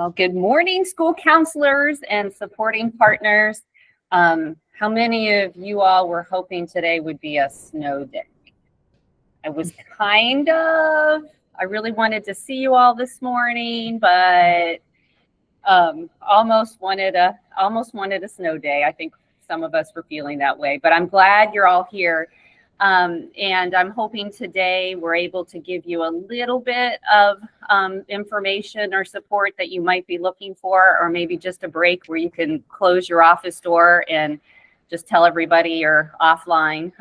Well, good morning, school counselors and supporting partners. How many of you all were hoping today would be a snow day? I was I really wanted to see you all this morning, but almost wanted a snow day. I think some of us were feeling that way, but I'm glad you're all here. And I'm hoping today we're able to give you a little bit of information or support that you might be looking for, or maybe just a break where you can close your office door and just tell everybody you're offline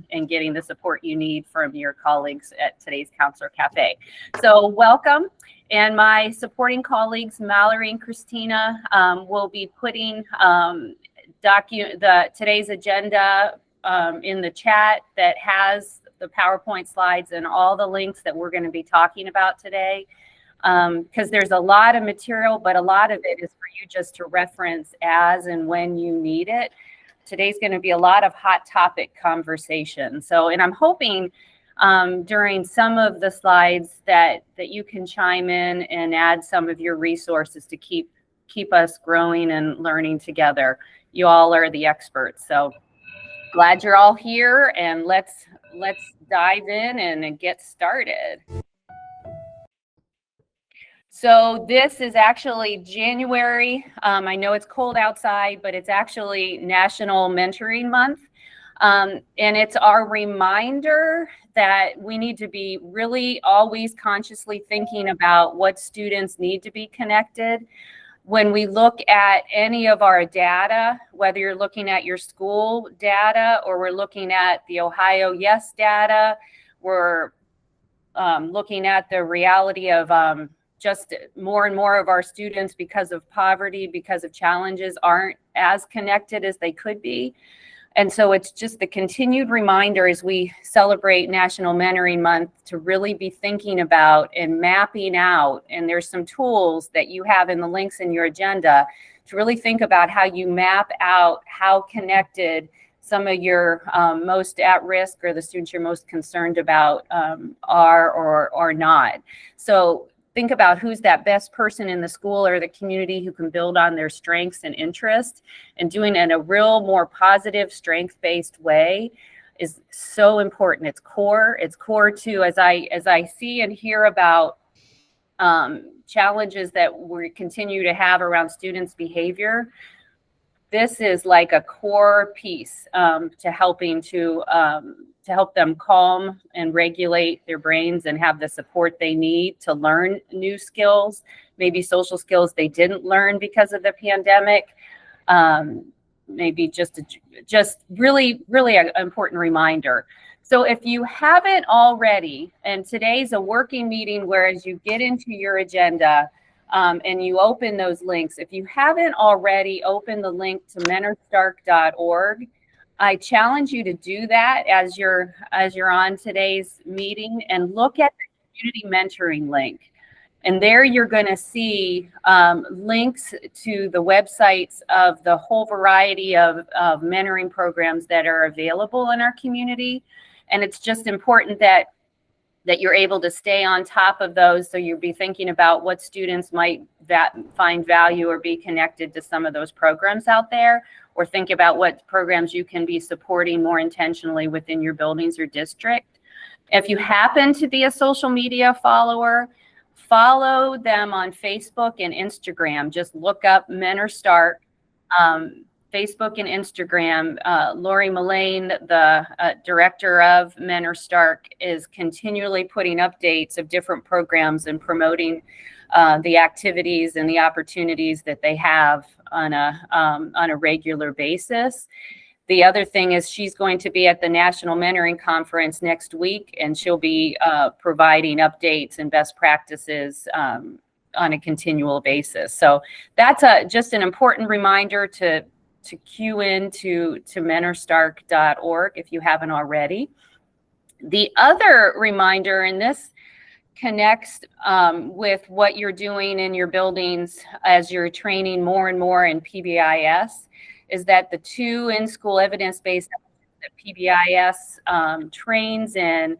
and getting the support you need from your colleagues at today's Counselor Cafe. So welcome. And my supporting colleagues, Mallory and Christina, will be putting today's agenda in the chat that has the PowerPoint slides and all the links that we're going to be talking about today. Because there's a lot of material, but a lot of it is for you just to reference as and when you need it. Today's going to be a lot of hot topic conversation. So, and I'm hoping during some of the slides that you can chime in and add some of your resources to keep us growing and learning together. You all are the experts. So glad you're all here, and let's dive in and get started. So this is actually January. I know it's cold outside, but it's actually National Mentoring Month. And it's our reminder that we need to be really always consciously thinking about what students need to be connected. When we look at any of our data, whether you're looking at your school data or we're looking at the Ohio Yes data, we're looking at the reality of just more and more of our students, because of poverty, because of challenges, aren't as connected as they could be. And so it's just the continued reminder as we celebrate National Mentoring Month to really be thinking about and mapping out. And there's some tools that you have in the links in your agenda to really think about how you map out how connected some of your most at risk or the students you're most concerned about are or are not. So think about who's that best person in the school or the community who can build on their strengths and interests, and doing it in a real more positive, strength-based way is so important. It's core to, as I see and hear about challenges that we continue to have around students' behavior. This is like a core piece to helping to help them calm and regulate their brains and have the support they need to learn new skills, maybe social skills they didn't learn because of the pandemic. Maybe just really an important reminder. So if you haven't already, and today's a working meeting where as you get into your agenda, and you open those links. If you haven't already opened the link to mentorstark.org, I challenge you to do that as you're on today's meeting, and look at the community mentoring link. And there you're going to see links to the websites of the whole variety of mentoring programs that are available in our community. And it's just important that you're able to stay on top of those, so you'll be thinking about what students might find value or be connected to some of those programs out there, or think about what programs you can be supporting more intentionally within your buildings or district. If you happen to be a social media follower, follow them on Facebook and Instagram. Just look up Mentor Stark. Facebook and Instagram. Lori Mullane, the director of Mentor Stark, is continually putting updates of different programs and promoting the activities and the opportunities that they have on a regular basis. The other thing is she's going to be at the National Mentoring Conference next week, and she'll be providing updates and best practices on a continual basis. So that's just an important reminder to cue in to mentorstark.org if you haven't already. The other reminder, and this connects with what you're doing in your buildings as you're training more and more in PBIS, is that the two in-school evidence-based that PBIS trains in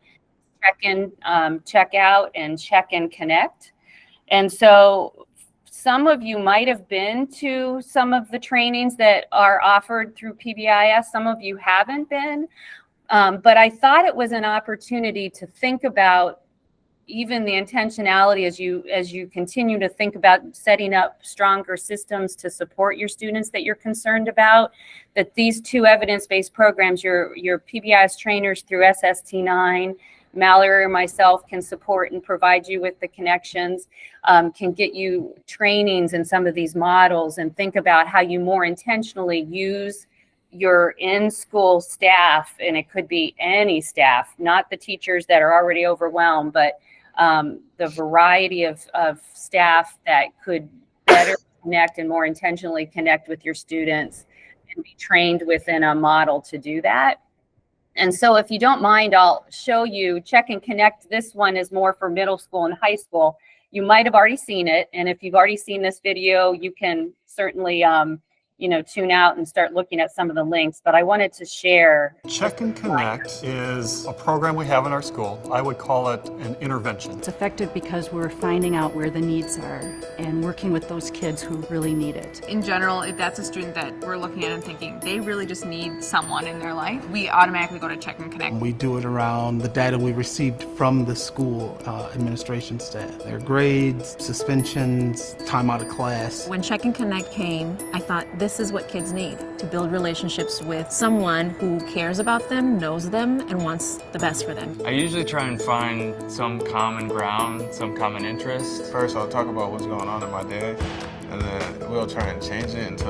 check in, check out, and check and connect. And so some of you might have been to some of the trainings that are offered through PBIS. Some of you haven't been, but I thought it was an opportunity to think about even the intentionality as you continue to think about setting up stronger systems to support your students that you're concerned about, that these two evidence-based programs, your PBIS trainers through SST9, Mallory or myself can support and provide you with the connections, can get you trainings in some of these models and think about how you more intentionally use your in-school staff. And it could be any staff, not the teachers that are already overwhelmed, but the variety of staff that could better connect and more intentionally connect with your students and be trained within a model to do that. And so if you don't mind, I'll show you Check and Connect. This one is more for middle school and high school. You might have already seen it. And if you've already seen this video, you can certainly tune out and start looking at some of the links, but I wanted to share. Check and Connect is a program we have in our school. I would call it an intervention. It's effective because we're finding out where the needs are and working with those kids who really need it. In general, if that's a student that we're looking at and thinking they really just need someone in their life, we automatically go to Check and Connect. We do it around the data we received from the school administration staff. Their grades, suspensions, time out of class. When Check and Connect came, I thought this is what kids need, to build relationships with someone who cares about them, knows them, and wants the best for them. I usually try and find some common ground, some common interest. First, I'll talk about what's going on in my day, and then we'll try and change it into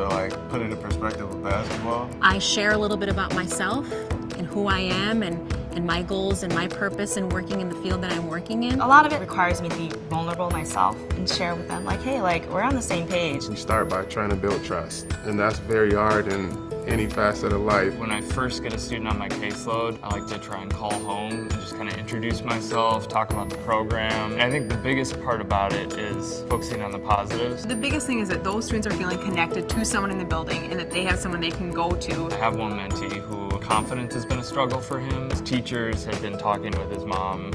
put it in perspective of basketball. I share a little bit about myself and who I am and my goals and my purpose in working in the field that I'm working in. A lot of it requires me to be vulnerable myself and share with them hey, we're on the same page. We start by trying to build trust, and that's very hard in any facet of life. When I first get a student on my caseload, I like to try and call home and just kind of introduce myself, talk about the program. And I think the biggest part about it is focusing on the positives. The biggest thing is that those students are feeling connected to someone in the building and that they have someone they can go to. I have one mentee who confidence has been a struggle for him. His teachers had been talking with his mom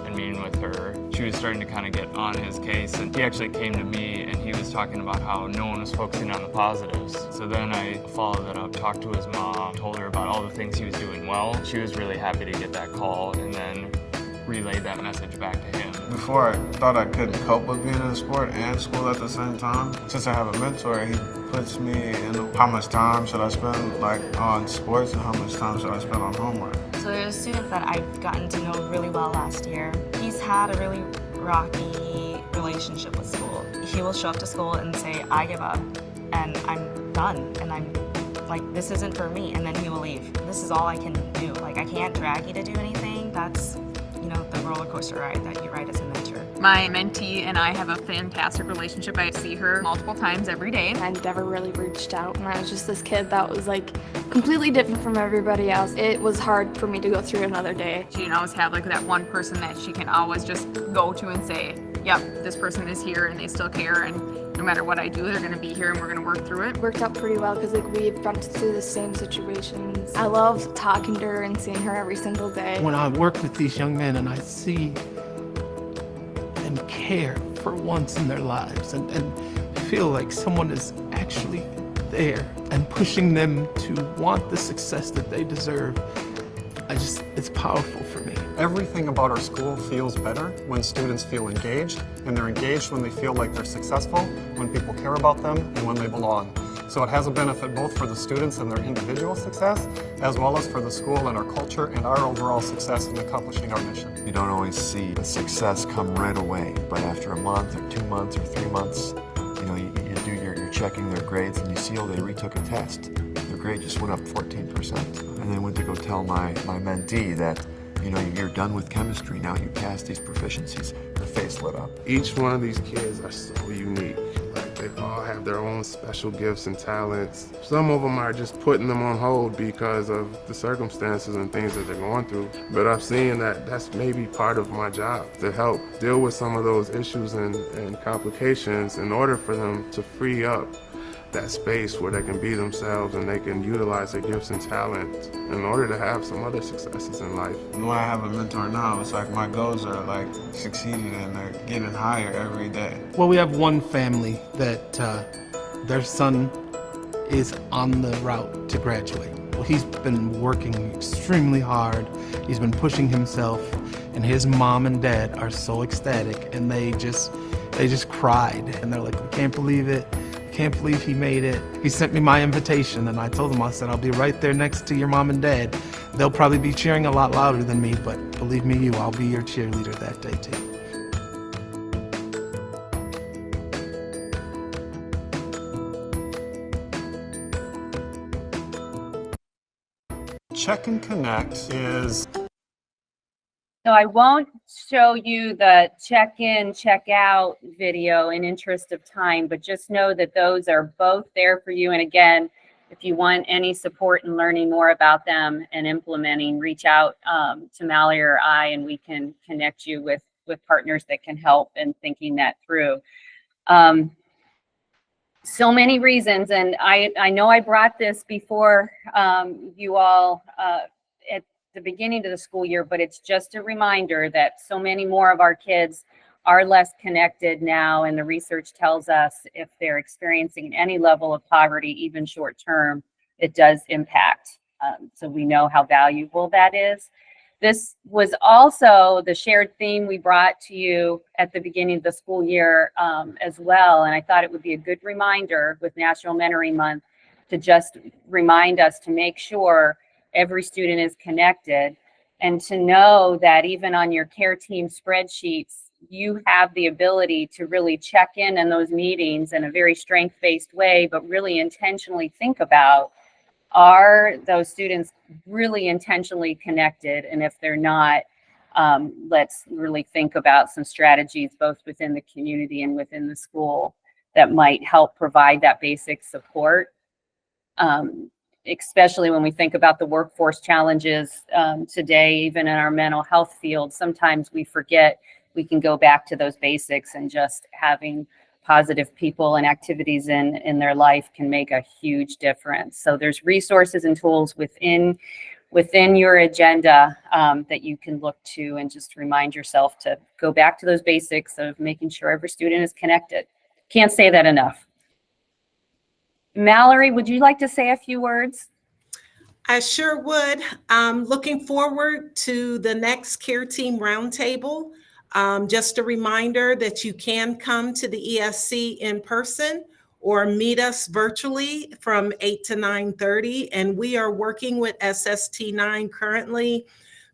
and meeting with her. She was starting to kind of get on his case, and he actually came to me and he was talking about how no one was focusing on the positives. So then I followed that up, talked to his mom, told her about all the things he was doing well. She was really happy to get that call and then relayed that message back to him. Before, I thought I couldn't cope with being in sport and school at the same time. Since I have a mentor, he puts me in how much time should I spend on sports and how much time should I spend on homework. So there's a student that I've gotten to know really well last year. He's had a really rocky relationship with school. He will show up to school and say, I give up, and I'm done, and I'm this isn't for me, and then he will leave. This is all I can do. I can't drag you to do anything. That's the roller coaster ride that you ride as a mentor. My mentee and I have a fantastic relationship. I see her multiple times every day. I never really reached out, and I was just this kid that was completely different from everybody else. It was hard for me to go through another day. She didn't always have that one person that she can always just go to and say, yep, this person is here and they still care, and no matter what I do, they're going to be here and we're going to work through it. It worked out pretty well because we've gone through the same situations. I love talking to her and seeing her every single day. When I work with these young men and I see them care for once in their lives and feel like someone is actually there and pushing them to want the success that they deserve, it's powerful for me. Everything about our school feels better when students feel engaged, and they're engaged when they feel like they're successful, when people care about them, and when they belong. So it has a benefit both for the students and their individual success, as well as for the school and our culture and our overall success in accomplishing our mission. You don't always see the success come right away, but after a month or 2 months or 3 months, you're checking their grades and you see, they retook a test. Their grade just went up 14%. And then went to go tell my mentee that, you're done with chemistry, now you passed these proficiencies. Her face lit up. Each one of these kids are so unique. They all have their own special gifts and talents. Some of them are just putting them on hold because of the circumstances and things that they're going through. But I'm seeing that that's maybe part of my job, to help deal with some of those issues and complications in order for them to free up that space where they can be themselves and they can utilize their gifts and talents in order to have some other successes in life. When I have a mentor now, it's like my goals are like succeeding and they're getting higher every day. Well, we have one family that their son is on the route to graduate. Well, he's been working extremely hard. He's been pushing himself, and his mom and dad are so ecstatic, and they just cried, and they're like, "We can't believe it. We can't believe he made it." He sent me my invitation, and I told him, I said, "I'll be right there next to your mom and dad. They'll probably be cheering a lot louder than me, but believe me, I'll be your cheerleader that day too." Check and Connect is So I won't show you the check-in, check-out video in interest of time, but just know that those are both there for you. And again, if you want any support in learning more about them and implementing, reach out to Mallory or I, and we can connect you with partners that can help in thinking that through. So many reasons, and I know I brought this before you all at the beginning of the school year, but it's just a reminder that so many more of our kids are less connected now, and the research tells us if they're experiencing any level of poverty, even short term, it does impact. So we know how valuable that is. This was also the shared theme we brought to you at the beginning of the school year as well. And I thought it would be a good reminder with National Mentoring Month to just remind us to make sure every student is connected, and to know that even on your care team spreadsheets, you have the ability to really check in on those meetings in a very strength-based way, but really intentionally think about, are those students really intentionally connected? And if they're not, let's really think about some strategies both within the community and within the school that might help provide that basic support. Especially when we think about the workforce challenges today, even in our mental health field, sometimes we forget we can go back to those basics, and just having positive people and activities in their life can make a huge difference. So there's resources and tools within your agenda that you can look to, and just remind yourself to go back to those basics of making sure every student is connected. Can't say that enough. Mallory, would you like to say a few words? I sure would. Looking forward to the next Care Team Roundtable. Just a reminder that you can come to the ESC in person or meet us virtually from 8 to 9:30. And we are working with SST9 currently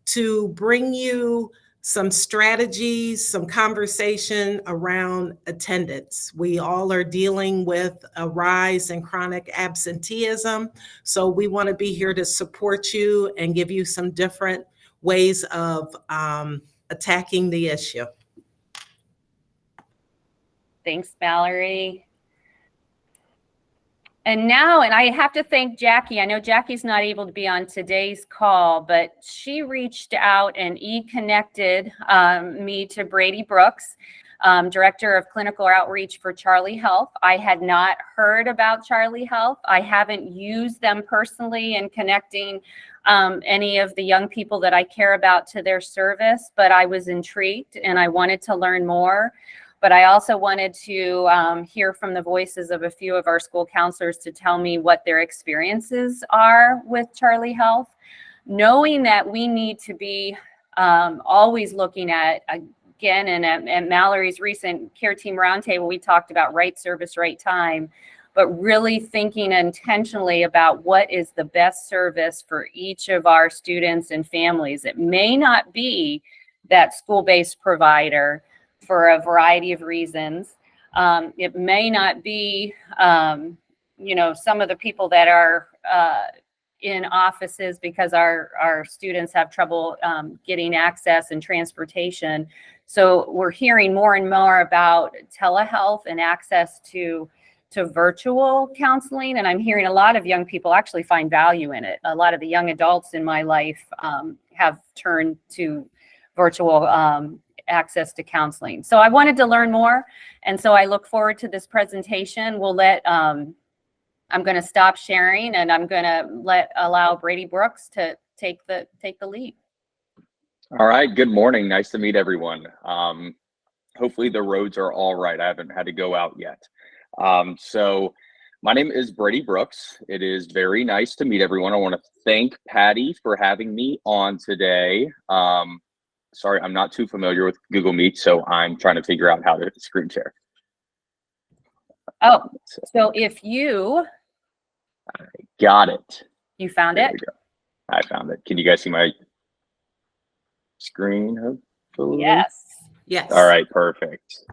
to bring you some strategies, some conversation around attendance. We all are dealing with a rise in chronic absenteeism. So we want to be here to support you and give you some different ways of attacking the issue. Thanks, Mallory. And I have to thank Jackie. I know Jackie's not able to be on today's call, but she reached out and connected me to Brady Brooks, Director of Clinical Outreach for Charlie Health. I had not heard about Charlie Health. I haven't used them personally in connecting any of the young people that I care about to their service, but I was intrigued and I wanted to learn more. But I also wanted to hear from the voices of a few of our school counselors to tell me what their experiences are with Charlie Health, knowing that we need to be always looking at, again, and at Mallory's recent Care Team Roundtable, we talked about right service, right time, but really thinking intentionally about what is the best service for each of our students and families. It may not be that school-based provider for a variety of reasons. It may not be, some of the people that are in offices because our students have trouble getting access and transportation. So we're hearing more and more about telehealth and access to virtual counseling. And I'm hearing a lot of young people actually find value in it. A lot of the young adults in my life have turned to virtual access to counseling. So I wanted to learn more. And so I look forward to this presentation. We'll let I'm going to stop sharing and I'm going to allow Brady Brooks to take the lead. All right. Good morning. Nice to meet everyone. Hopefully the roads are all right. I haven't had to go out yet. So my name is Brady Brooks. It is very nice to meet everyone. I want to thank Patty for having me on today. Sorry, I'm not too familiar with Google Meet, so I'm trying to figure out how to screen share. Oh, so if you got it. You found There it? we go. I found it. Can you guys see my screen? Hopefully? Yes. Yes. All right, perfect.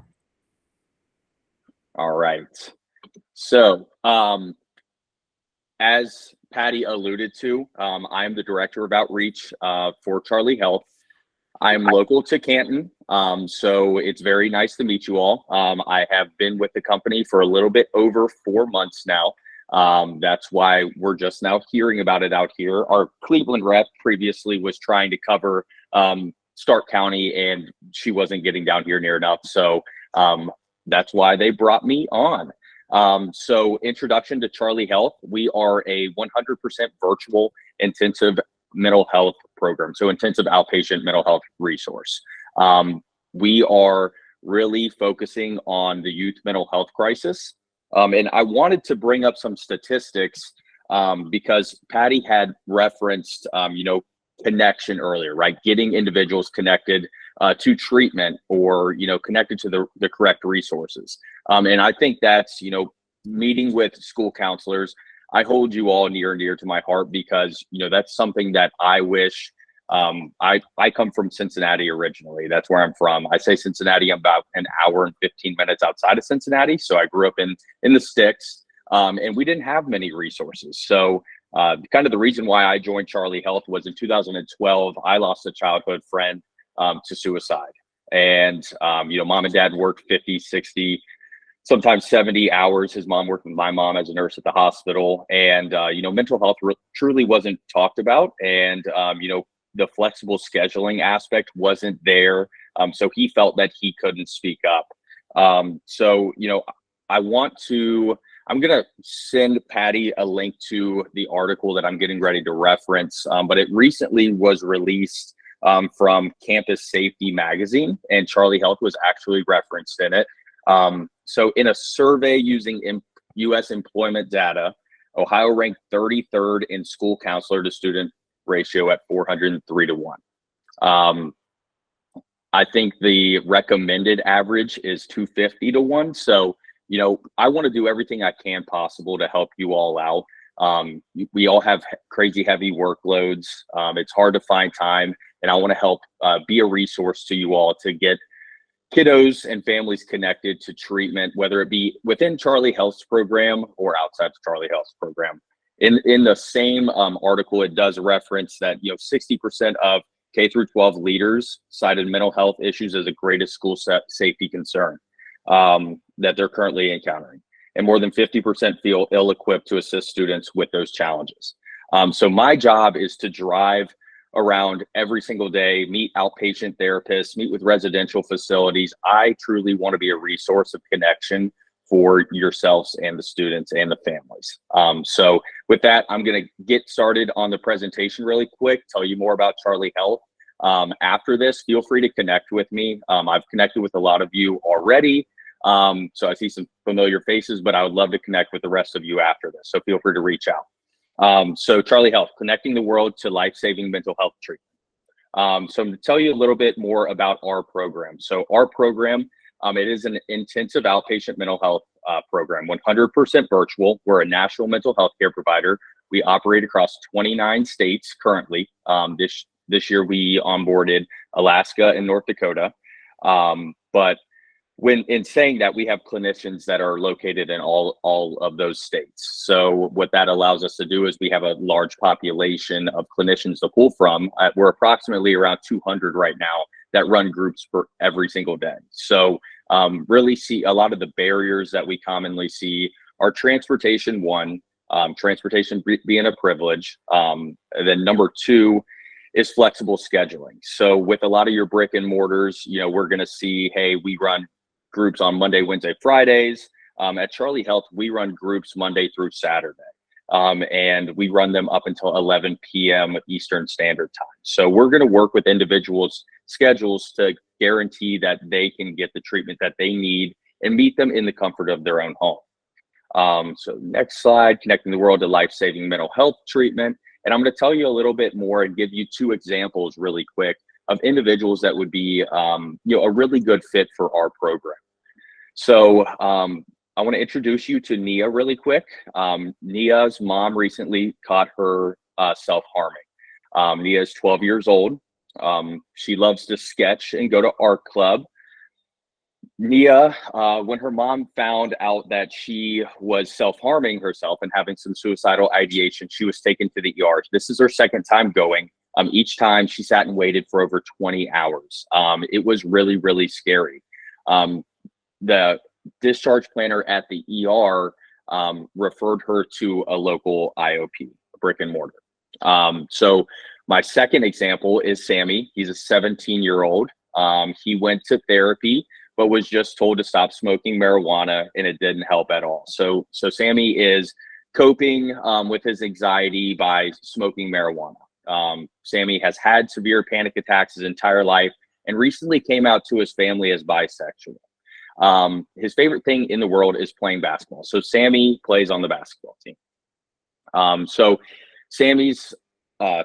All right. So, as Patty alluded to, I'm the director of outreach for Charlie Health. I'm local to Canton, so it's very nice to meet you all. I have been with the company for a little bit over 4 months now. That's why we're just now hearing about it out here. Our Cleveland rep previously was trying to cover Stark County, and she wasn't getting down here near enough. So that's why they brought me on. So introduction to Charlie Health. We are a 100% virtual intensive mental health program. So intensive outpatient mental health resource. We are really focusing on the youth mental health crisis. And I wanted to bring up some statistics because Patty had referenced, connection earlier, right? Getting individuals connected to treatment or, connected to the correct resources. And I think that's, meeting with school counselors. I hold you all near and dear to my heart because, that's something that I wish. I come from Cincinnati originally. That's where I'm from. I say Cincinnati, I'm about an hour and 15 minutes outside of Cincinnati. So I grew up in the sticks, and we didn't have many resources. So kind of the reason why I joined Charlie Health was in 2012, I lost a childhood friend to suicide. And, mom and dad worked 50, 60, sometimes 70 hours. His mom worked with my mom as a nurse at the hospital. And, mental health truly wasn't talked about. And, the flexible scheduling aspect wasn't there. So he felt that he couldn't speak up. I'm going to send Patty a link to the article that I'm getting ready to reference, but it recently was released from Campus Safety Magazine, and Charlie Health was actually referenced in it. So in a survey using U.S. employment data, Ohio ranked 33rd in school counselor to student ratio at 403 to 1. I think the recommended average is 250 to 1. So, I want to do everything I can possible to help you all out. We all have crazy heavy workloads. It's hard to find time, and I want to help be a resource to you all to get kiddos and families connected to treatment, whether it be within Charlie Health's program or outside of Charlie Health's program. In the same article, it does reference that 60% of K through 12 leaders cited mental health issues as the greatest school safety concern that they're currently encountering, and more than 50% feel ill-equipped to assist students with those challenges. So my job is to drive around every single day, meet outpatient therapists, meet with residential facilities. I truly want to be a resource of connection for yourselves and the students and the families. So with that, I'm going to get started on the presentation really quick, tell you more about Charlie Health. After this, feel free to connect with me. I've connected with a lot of you already. So I see some familiar faces, but I would love to connect with the rest of you after this. So feel free to reach out. So Charlie Health, connecting the world to life-saving mental health treatment. So I'm going to tell you a little bit more about our program. So our program, it is an intensive outpatient mental health program, 100% virtual. We're a national mental health care provider. We operate across 29 states currently. This year we onboarded Alaska and North Dakota. But when in saying that, we have clinicians that are located in all of those states. So what that allows us to do is we have a large population of clinicians to pull from. We're approximately around 200 right now that run groups for every single day. So really see a lot of the barriers that we commonly see are transportation, one, transportation being a privilege. And then number two is flexible scheduling. So with a lot of your brick and mortars, we're going to see, hey, we run groups on Monday, Wednesday, Fridays. At Charlie Health, we run groups Monday through Saturday. And we run them up until 11 p.m. Eastern Standard Time. So we're going to work with individuals' schedules to guarantee that they can get the treatment that they need and meet them in the comfort of their own home. So next slide, connecting the world to life-saving mental health treatment. And I'm going to tell you a little bit more and give you 2 examples really quick of individuals that would be a really good fit for our program. So I want to introduce you to Nia really quick. Nia's mom recently caught her self-harming. Nia is 12 years old. She loves to sketch and go to art club. Nia, when her mom found out that she was self-harming herself and having some suicidal ideation, she was taken to the ER. This is her 2nd time going. Each time she sat and waited for over 20 hours. It was really, really scary. The discharge planner at the ER referred her to a local IOP, brick and mortar. So my second example is Sammy. He's a 17-year-old. He went to therapy, but was just told to stop smoking marijuana, and it didn't help at all. So Sammy is coping with his anxiety by smoking marijuana. Sammy has had severe panic attacks his entire life and recently came out to his family as bisexual. His favorite thing in the world is playing basketball. So Sammy plays on the basketball team. So Sammy's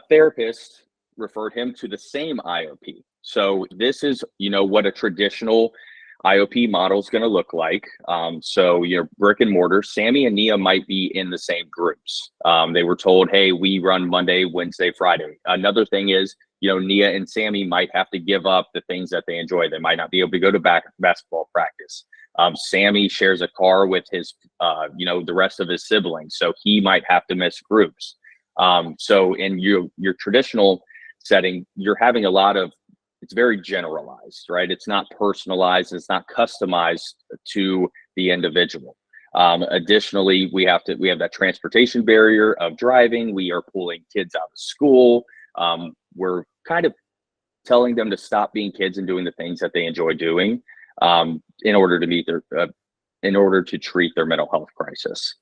therapist referred him to the same IOP. So this is, what a traditional IOP model is going to look like. So, brick and mortar, Sammy and Nia might be in the same groups. They were told, hey, we run Monday, Wednesday, Friday. Another thing is, Nia and Sammy might have to give up the things that they enjoy. They might not be able to go to basketball practice. Sammy shares a car with his, the rest of his siblings. So he might have to miss groups. So in your traditional setting, you're having a lot of, it's very generalized, right? It's not personalized. It's not customized to the individual. Additionally, we have that transportation barrier of driving. We are pulling kids out of school. We're kind of telling them to stop being kids and doing the things that they enjoy doing in order to treat their mental health crisis.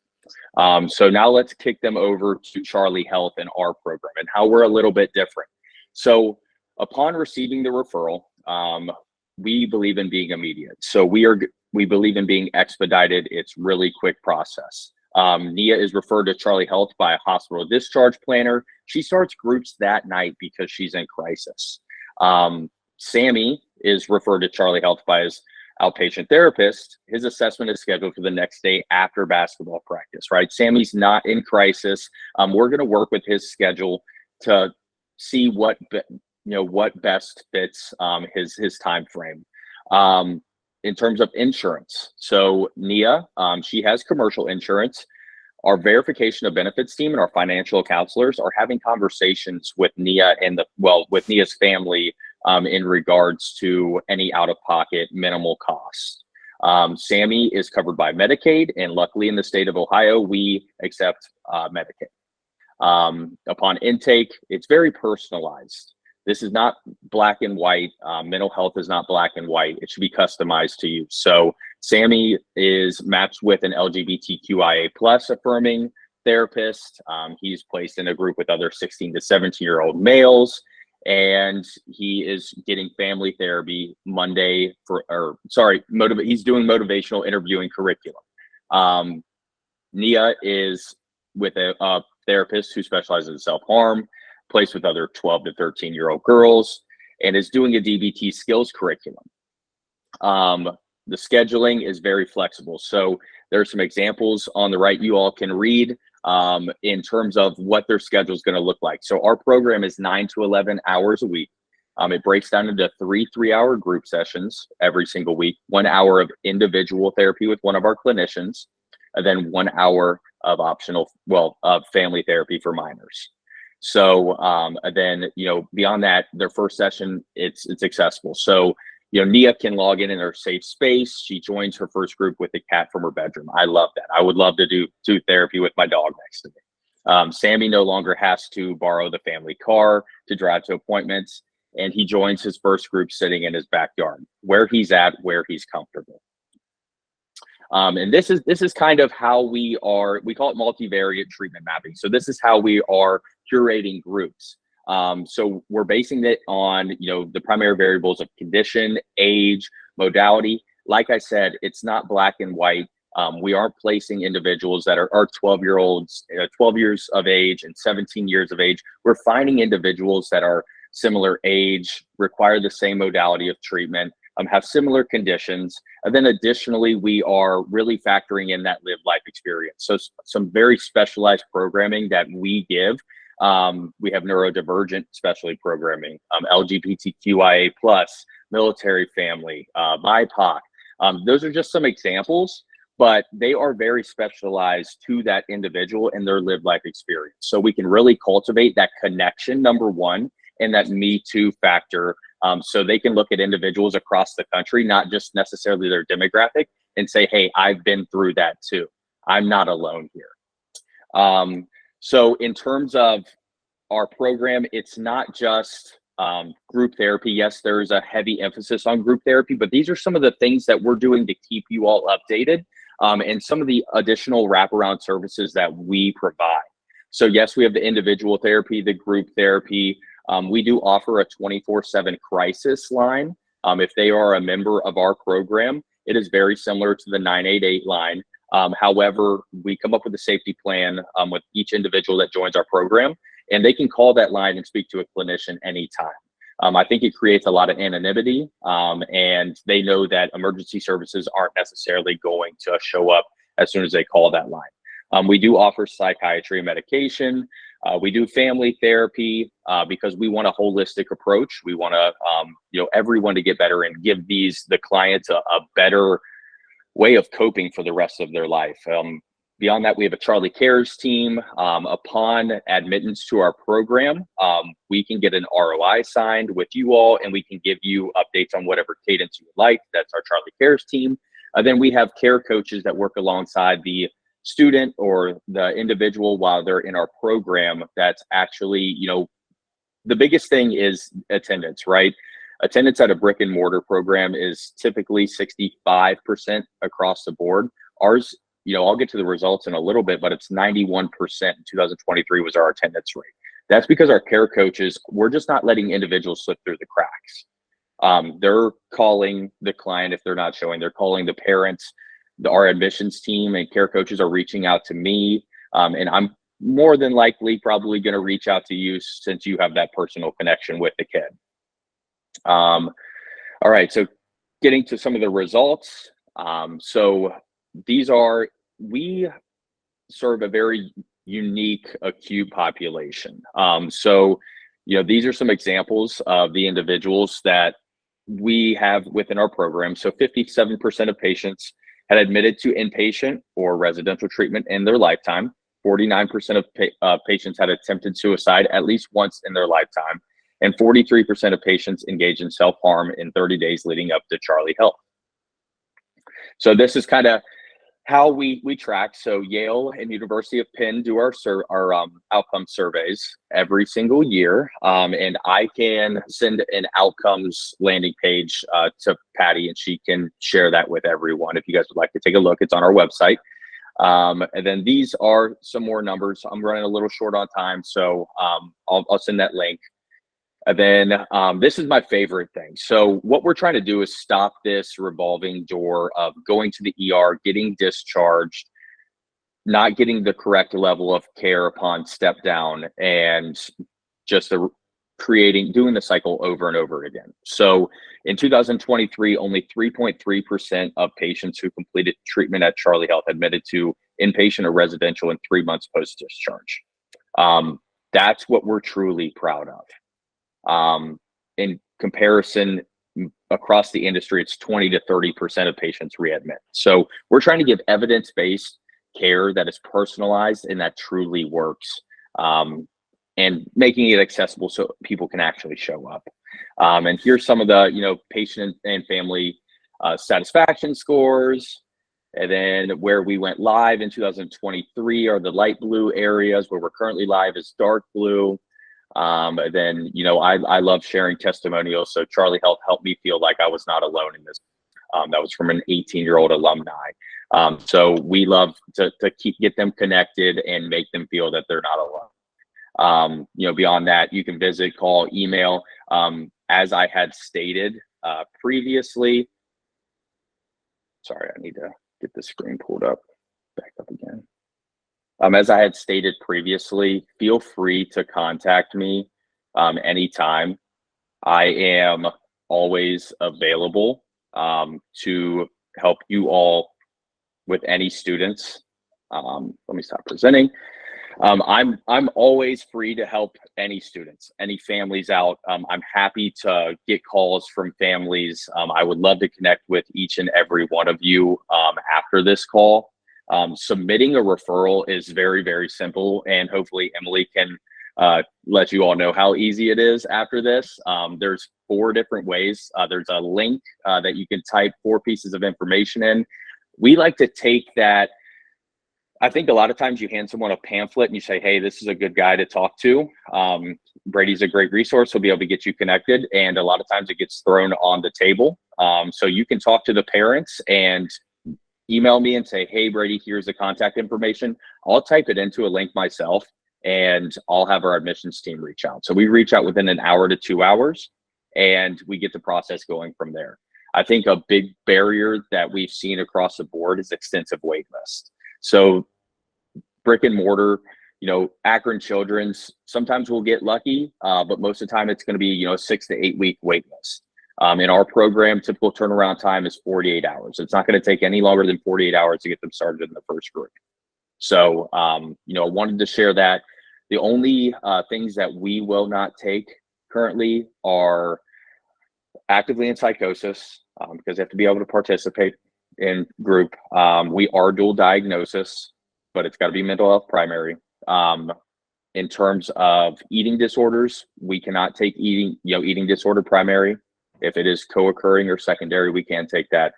So now let's kick them over to Charlie Health and our program and how we're a little bit different. So upon receiving the referral, we believe in being immediate. So we believe in being expedited. It's really quick process. Nia is referred to Charlie Health by a hospital discharge planner. She starts groups that night because she's in crisis. Sammy is referred to Charlie Health by his outpatient therapist. His assessment is scheduled for the next day after basketball practice, right? Sammy's not in crisis. We're going to work with his schedule to see what best fits his time frame. In terms of insurance, so Nia, she has commercial insurance. Our verification of benefits team and our financial counselors are having conversations with Nia and with Nia's family in regards to any out-of-pocket minimal costs. Sammy is covered by Medicaid, and luckily in the state of Ohio, we accept Medicaid. Upon intake, it's very personalized. This is not black and white. Mental health is not black and white. It should be customized to you. So Sammy is matched with an LGBTQIA+ affirming therapist. He's placed in a group with other 16 to 17-year-old males, and he is getting family therapy Monday he's doing motivational interviewing curriculum. Nia is with a therapist who specializes in self-harm, placed with other 12 to 13-year-old girls, and is doing a DBT skills curriculum. The scheduling is very flexible. So there's some examples on the right you all can read in terms of what their schedule is going to look like. So our program is 9 to 11 hours a week. It breaks down into 3-hour group sessions every single week, 1 hour of individual therapy with one of our clinicians, and then 1 hour of family therapy for minors. So then, beyond that, their first session, it's accessible. So, Nia can log in her safe space. She joins her first group with a cat from her bedroom. I love that. I would love to do therapy with my dog next to me. Sammy no longer has to borrow the family car to drive to appointments, and he joins his first group sitting in his backyard, where he's comfortable. And this is kind of how we call it multivariate treatment mapping. So this is how we are curating groups. So we're basing it on, the primary variables of condition, age, modality. Like I said, it's not black and white. We aren't placing individuals that are 12-year-olds, 12 years of age and 17 years of age. We're finding individuals that are similar age, require the same modality of treatment, have similar conditions. And then additionally, we are really factoring in that lived life experience. So some very specialized programming that we give. We have neurodivergent specialty programming, LGBTQIA+, military family, BIPOC. Those are just some examples, but they are very specialized to that individual and their lived life experience. So we can really cultivate that connection, number one, and that Me Too factor. So they can look at individuals across the country, not just necessarily their demographic, and say, hey, I've been through that too. I'm not alone here. So in terms of our program, it's not just group therapy. Yes, there's a heavy emphasis on group therapy, but these are some of the things that we're doing to keep you all updated, and some of the additional wraparound services that we provide. So yes, we have the individual therapy, the group therapy. We do offer a 24/7 crisis line. If they are a member of our program, it is very similar to the 988 line. However, we come up with a safety plan with each individual that joins our program, and they can call that line and speak to a clinician anytime. I think it creates a lot of anonymity, and they know that emergency services aren't necessarily going to show up as soon as they call that line. We do offer psychiatry and medication. We do family therapy because we want a holistic approach. We want to, everyone to get better and give the clients a better way of coping for the rest of their life. Beyond that, we have a Charlie Cares team. Upon admittance to our program, we can get an ROI signed with you all, and we can give you updates on whatever cadence you would like. That's our Charlie Cares team. Then we have care coaches that work alongside the student or the individual while they're in our program. That's actually, the biggest thing is attendance, right? Attendance at a brick and mortar program is typically 65% across the board. Ours, I'll get to the results in a little bit, but it's 91% in 2023 was our attendance rate. That's because our care coaches, we're just not letting individuals slip through the cracks. They're calling the client if they're not showing. They're calling the parents. Our admissions team and care coaches are reaching out to me, and I'm more than likely probably going to reach out to you since you have that personal connection with the kid. All right, so getting to some of the results. So we serve a very unique acute population. So these are some examples of the individuals that we have within our program. So 57% of patients had admitted to inpatient or residential treatment in their lifetime. 49% of patients had attempted suicide at least once in their lifetime. And 43% of patients engaged in self-harm in 30 days leading up to Charlie Health. So this is kind of how we track. So Yale and University of Penn do our outcome surveys every single year. And I can send an outcomes landing page to Patty, and she can share that with everyone. If you guys would like to take a look, it's on our website. And then these are some more numbers. I'm running a little short on time, so I'll send that link. And then this is my favorite thing. So what we're trying to do is stop this revolving door of going to the ER, getting discharged, not getting the correct level of care upon step down, and just doing the cycle over and over again. So in 2023, only 3.3% of patients who completed treatment at Charlie Health admitted to inpatient or residential in 3 months post-discharge. That's what we're truly proud of. In comparison, across the industry, it's 20 to 30% of patients readmit. So we're trying to give evidence-based care that is personalized and that truly works, and making it accessible so people can actually show up. And here's some of the, patient and family satisfaction scores. And then where we went live in 2023 are the light blue areas. Where we're currently live is dark blue. And then, I love sharing testimonials. So Charlie Health helped me feel like I was not alone in this. That was from an 18-year-old alumni. So we love to get them connected and make them feel that they're not alone. Beyond that, you can visit, call, email. As I had stated previously, sorry, I need to get the screen pulled up, back up again. As I had stated previously, feel free to contact me anytime. I am always available to help you all with any students. Let me stop presenting. I'm always free to help any students, any families out. I'm happy to get calls from families. I would love to connect with each and every one of you after this call. Submitting a referral is very, very simple, and hopefully Emily can let you all know how easy it is after this. There's 4 different ways. There's a link that you can type 4 pieces of information in. We like to take that. I think a lot of times you hand someone a pamphlet and you say, hey, this is a good guy to talk to. Brady's a great resource. He'll be able to get you connected. And a lot of times it gets thrown on the table. So you can talk to the parents and email me and say, hey, Brady, here's the contact information. I'll type it into a link myself and I'll have our admissions team reach out. So we reach out within an hour to 2 hours and we get the process going from there. I think a big barrier that we've seen across the board is extensive wait list. So brick and mortar, Akron Children's, sometimes we'll get lucky, but most of the time it's going to be, a 6 to 8 week wait list. In our program, typical turnaround time is 48 hours. It's not going to take any longer than 48 hours to get them started in the first group. So, I wanted to share that. The only things that we will not take currently are actively in psychosis, because they have to be able to participate in group. We are dual diagnosis, but it's got to be mental health primary. In terms of eating disorders, we cannot take eating disorder primary. If it is co-occurring or secondary, we can take that.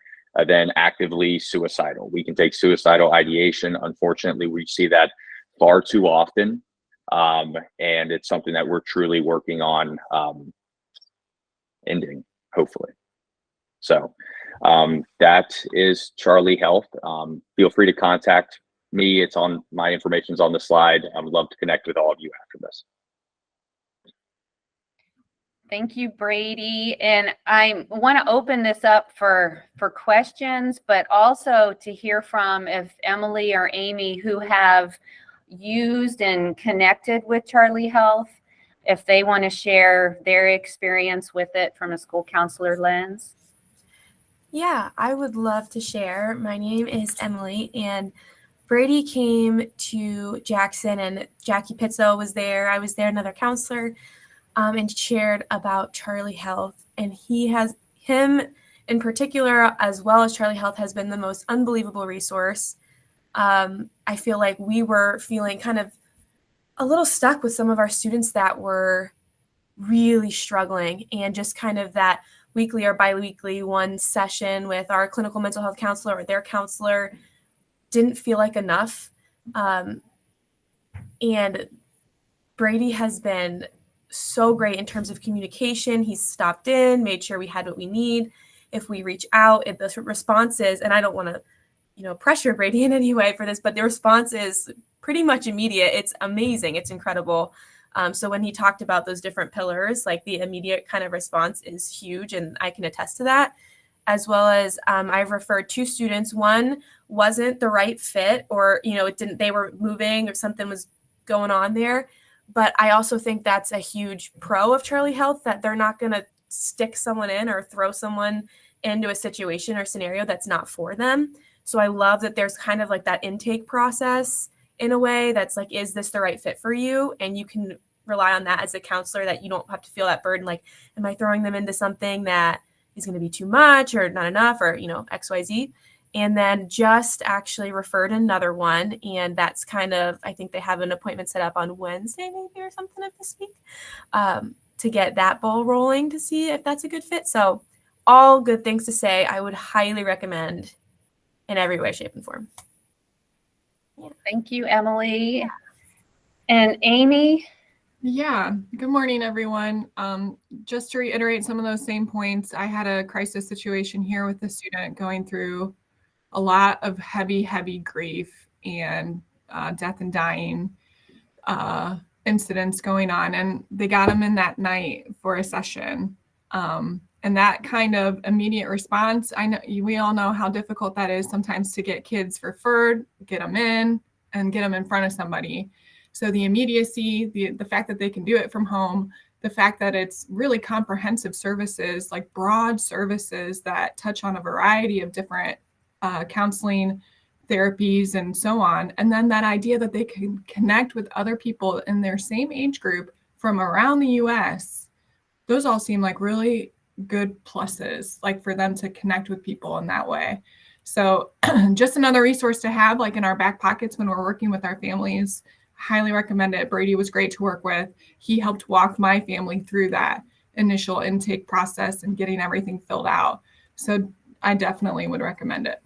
Then actively suicidal, we can take suicidal ideation. Unfortunately, we see that far too often, and it's something that we're truly working on ending, hopefully. So that is Charlie Health. Feel free to contact me. It's on, my information's on the slide. I would love to connect with all of you after this. Thank you, Brady. And I want to open this up for questions, but also to hear from if Emily or Amy, who have used and connected with Charlie Health, if they want to share their experience with it from a school counselor lens. Yeah, I would love to share. My name is Emily, and Brady came to Jackson, and Jackie Pizzo was there. I was there, another counselor, and shared about Charlie Health. And him in particular, as well as Charlie Health, has been the most unbelievable resource. I feel like we were feeling kind of a little stuck with some of our students that were really struggling, and just kind of that weekly or biweekly one session with our clinical mental health counselor or their counselor didn't feel like enough. And Brady has been so great in terms of communication. He's stopped in, made sure we had what we need. If we reach out, if the response is, and I don't want to, pressure Brady in any way for this, but the response is pretty much immediate. It's amazing. It's incredible. So when he talked about those different pillars, like the immediate kind of response is huge, and I can attest to that. As well as I've referred 2 students. One wasn't the right fit, or they were moving or something was going on there. But I also think that's a huge pro of Charlie Health, that they're not going to stick someone in or throw someone into a situation or scenario that's not for them. So I love that there's kind of like that intake process in a way that's like, is this the right fit for you? And you can rely on that as a counselor, that you don't have to feel that burden, like, am I throwing them into something that is going to be too much or not enough, or XYZ. And then just actually referred another one, and that's kind of, I think they have an appointment set up on Wednesday maybe or something of this week, to get that ball rolling to see if that's a good fit. So all good things to say. I would highly recommend in every way, shape, and form. Yeah. Thank you, Emily. And Amy? Yeah, good morning, everyone. Just to reiterate some of those same points, I had a crisis situation here with a student going through a lot of heavy grief and death and dying incidents going on, and they got him in that night for a session. And that kind of immediate response, I know we all know how difficult that is sometimes to get kids referred, get them in, and get them in front of somebody. So the immediacy, the fact that they can do it from home, the fact that it's really comprehensive services, like broad services that touch on a variety of different counseling therapies and so on. And then that idea that they can connect with other people in their same age group from around the US, those all seem like really good pluses, like for them to connect with people in that way. So just another resource to have like in our back pockets when we're working with our families. Highly recommend it. Brady was great to work with. He helped walk my family through that initial intake process and getting everything filled out. So I definitely would recommend it.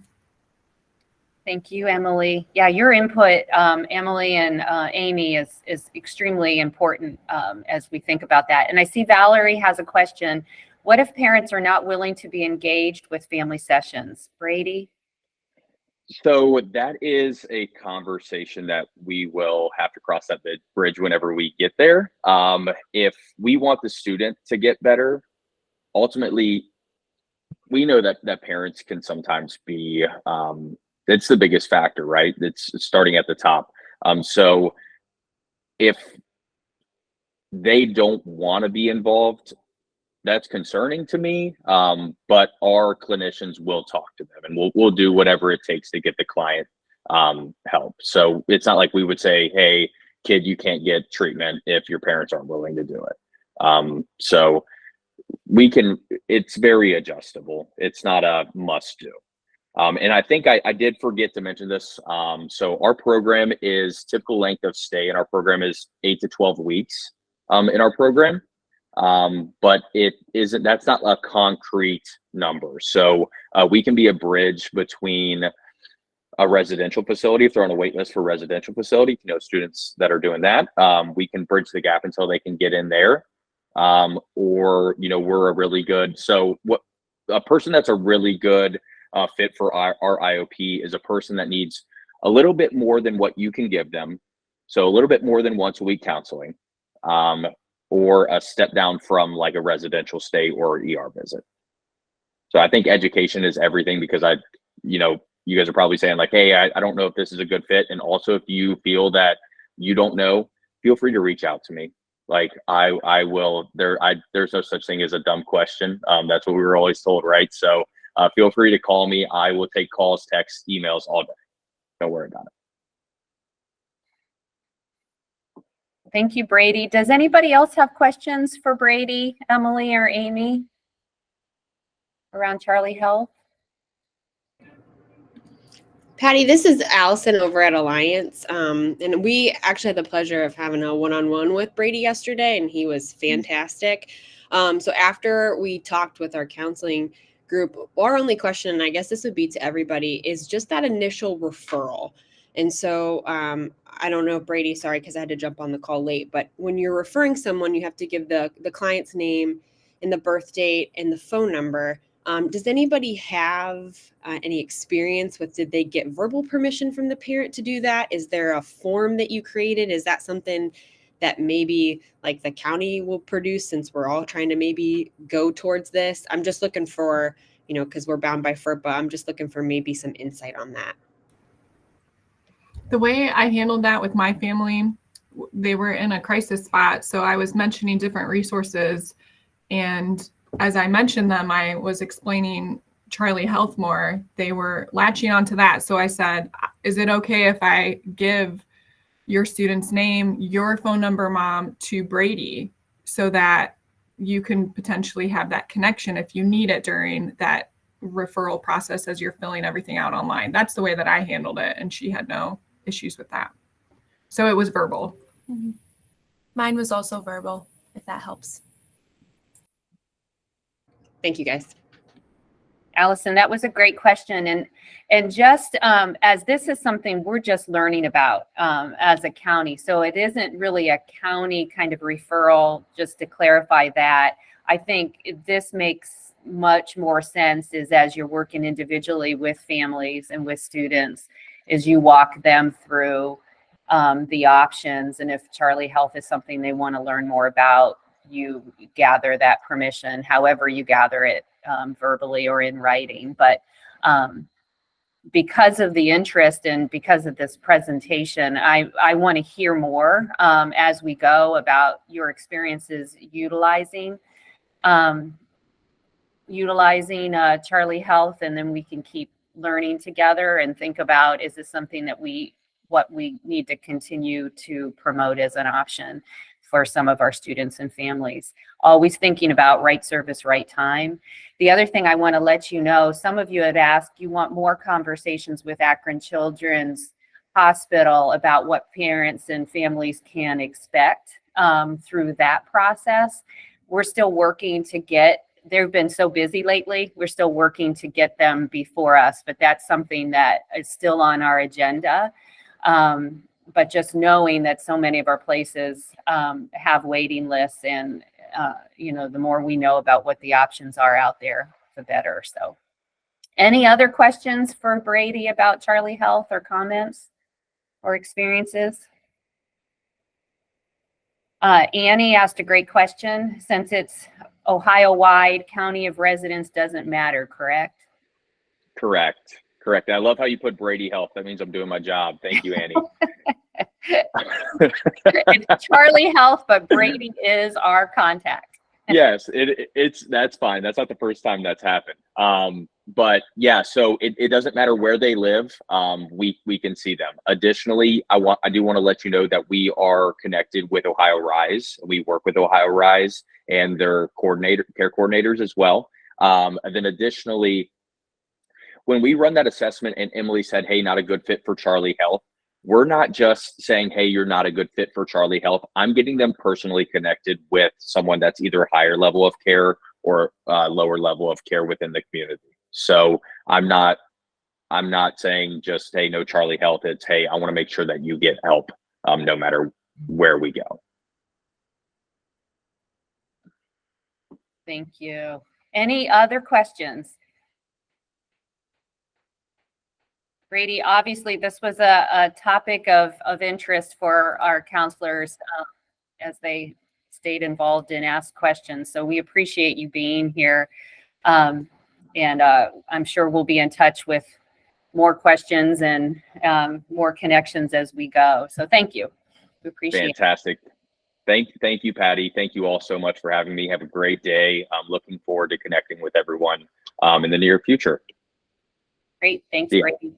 Thank you, Emily. Yeah, your input, Emily and Amy, is extremely important as we think about that. And I see Valerie has a question. What if parents are not willing to be engaged with family sessions? Brady? So that is a conversation that we will have to cross that bridge whenever we get there. If we want the student to get better, ultimately, we know that parents can sometimes be, it's the biggest factor, right? It's starting at the top. So if they don't want to be involved, that's concerning to me. But our clinicians will talk to them, and we'll do whatever it takes to get the client help. So it's not like we would say, "Hey, kid, you can't get treatment if your parents aren't willing to do it." So we can. It's very adjustable. It's not a must do. And I think I did forget to mention this. So our program is typical length of stay in our program is 8 to 12 weeks in our program. But it isn't, that's not a concrete number. So we can be a bridge between a residential facility. If they're on a wait list for a residential facility, students that are doing that, we can bridge the gap until they can get in there. Or, we're a really good, so what a person that's a really good fit for our IOP is a person that needs a little bit more than what you can give them. So a little bit more than once a week counseling. Or a step down from like a residential stay or ER visit. So I think education is everything, because you guys are probably saying like, hey, I don't know if this is a good fit. And also if you feel that you don't know, feel free to reach out to me. Like I will, there's no such thing as a dumb question. That's what we were always told, right? So feel free to call me. I will take calls, texts, emails all day. Don't worry about it. Thank you, Brady. Does anybody else have questions for Brady, Emily, or Amy around Charlie Health? Patty, this is Allison over at Alliance. And we actually had the pleasure of having a one-on-one with Brady yesterday, and he was fantastic. So after we talked with our counseling group, our only question, and I guess this would be to everybody, is just that initial referral. And so I don't know if Brady, sorry, because I had to jump on the call late, but when you're referring someone, you have to give the client's name and the birth date and the phone number. Does anybody have any experience with, did they get verbal permission from the parent to do that? Is there a form that you created? Is that something that maybe like the county will produce, since we're all trying to maybe go towards this? I'm just looking for, because we're bound by FERPA, I'm just looking for maybe some insight on that. The way I handled that with my family, they were in a crisis spot. So I was mentioning different resources. And as I mentioned them, I was explaining Charlie Health more. They were latching onto that. So I said, is it okay if I give your student's name, your phone number, Mom, to Brady, so that you can potentially have that connection if you need it during that referral process as you're filling everything out online? That's the way that I handled it. And she had no issues with that. So it was verbal. Mm-hmm. Mine was also verbal, if that helps. Thank you, guys. Allison, that was a great question. And just as this is something we're just learning about as a county, so it isn't really a county kind of referral, just to clarify that. I think this makes much more sense is as you're working individually with families and with students, is you walk them through the options. And if Charlie Health is something they want to learn more about, you gather that permission, however you gather it, verbally or in writing. But because of the interest and because of this presentation, I want to hear more as we go about your experiences utilizing Charlie Health, and then we can keep learning together and think about, is this something that what we need to continue to promote as an option for some of our students and families. Always thinking about right service, right time. The other thing I want to let you know, some of you had asked, you want more conversations with Akron Children's Hospital about what parents and families can expect through that process. We're still working to get, they've been so busy lately, we're still working to get them before us, but that's something that is still on our agenda. But just knowing that so many of our places have waiting lists, and the more we know about what the options are out there, the better. So any other questions for Brady about Charlie Health, or comments or experiences? Annie asked a great question. Since it's Ohio-wide, county of residence doesn't matter, correct? Correct. I love how you put Brady Health. That means I'm doing my job. Thank you, Annie. It's Charlie Health, but Brady is our contact. Yes, that's fine. That's not the first time that's happened. But yeah, so it doesn't matter where they live. We can see them. Additionally, I do want to let you know that we are connected with Ohio Rise. We work with Ohio Rise and their care coordinators as well. And then additionally, when we run that assessment and Emily said, hey, not a good fit for Charlie Health, we're not just saying, hey, you're not a good fit for Charlie Health. I'm getting them personally connected with someone that's either a higher level of care or lower level of care within the community. So I'm not saying just, hey, no Charlie Health. It's, hey, I want to make sure that you get help no matter where we go. Thank you. Any other questions? Brady, obviously this was a topic of interest for our counselors as they stayed involved and asked questions. So we appreciate you being here. And I'm sure we'll be in touch with more questions and more connections as we go. So thank you. We appreciate it. Fantastic. Thank you, Patty. Thank you all so much for having me. Have a great day. I'm looking forward to connecting with everyone in the near future. Great. Thanks, Brady.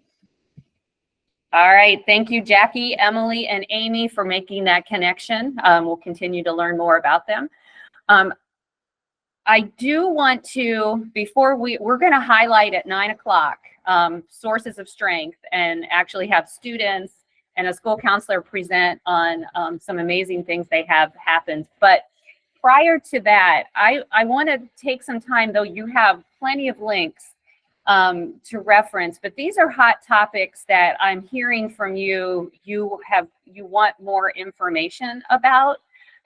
All right. Thank you, Jackie, Emily, and Amy for making that connection. We'll continue to learn more about them. I do want to, before we're going to highlight at 9 o'clock sources of strength, and actually have students and a school counselor present on some amazing things they have happened. But prior to that, I want to take some time, though you have plenty of links to reference, but these are hot topics that I'm hearing from you. You want more information about.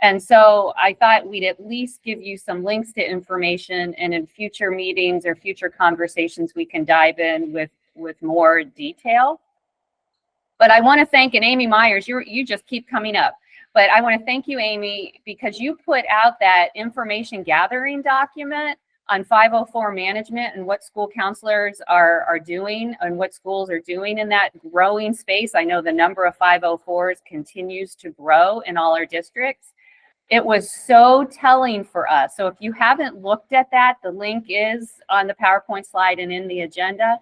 And so I thought we'd at least give you some links to information, and in future meetings or future conversations, we can dive in with more detail. But I want to thank, and Amy Myers, you just keep coming up. But I want to thank you, Amy, because you put out that information gathering document on 504 management and what school counselors are doing and what schools are doing in that growing space. I know the number of 504s continues to grow in all our districts. It was so telling for us. So if you haven't looked at that, the link is on the PowerPoint slide and in the agenda.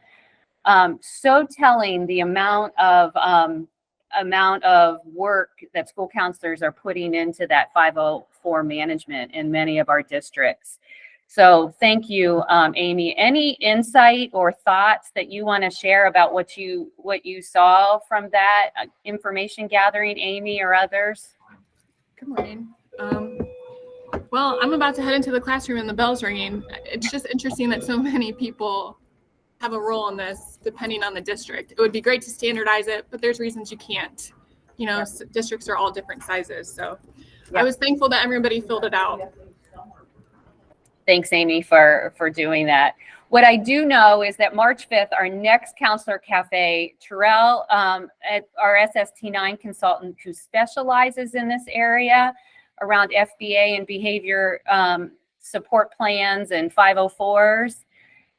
So telling the amount of work that school counselors are putting into that 504 management in many of our districts. So thank you, Amy. Any insight or thoughts that you want to share about what you saw from that information gathering, Amy or others? Good morning. Well, I'm about to head into the classroom and the bell's ringing. It's just interesting that so many people have a role in this depending on the district. It would be great to standardize it, but there's reasons you can't. You know, districts are all different sizes. So I was thankful that everybody filled it out. Thanks, Amy, for doing that. What I do know is that March 5th, our next Counselor Cafe, Terrell, our SST9 consultant who specializes in this area around FBA and behavior support plans and 504s,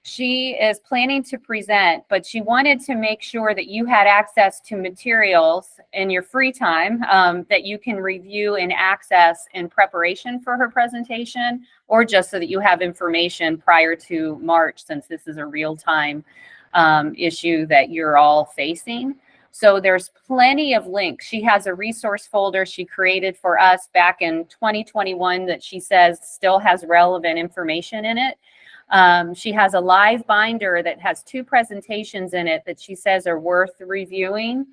she is planning to present, but she wanted to make sure that you had access to materials in your free time that you can review and access in preparation for her presentation, or just so that you have information prior to March, since this is a real-time issue that you're all facing. So there's plenty of links. She has a resource folder she created for us back in 2021 that she says still has relevant information in it. She has a live binder that has 2 presentations in it that she says are worth reviewing.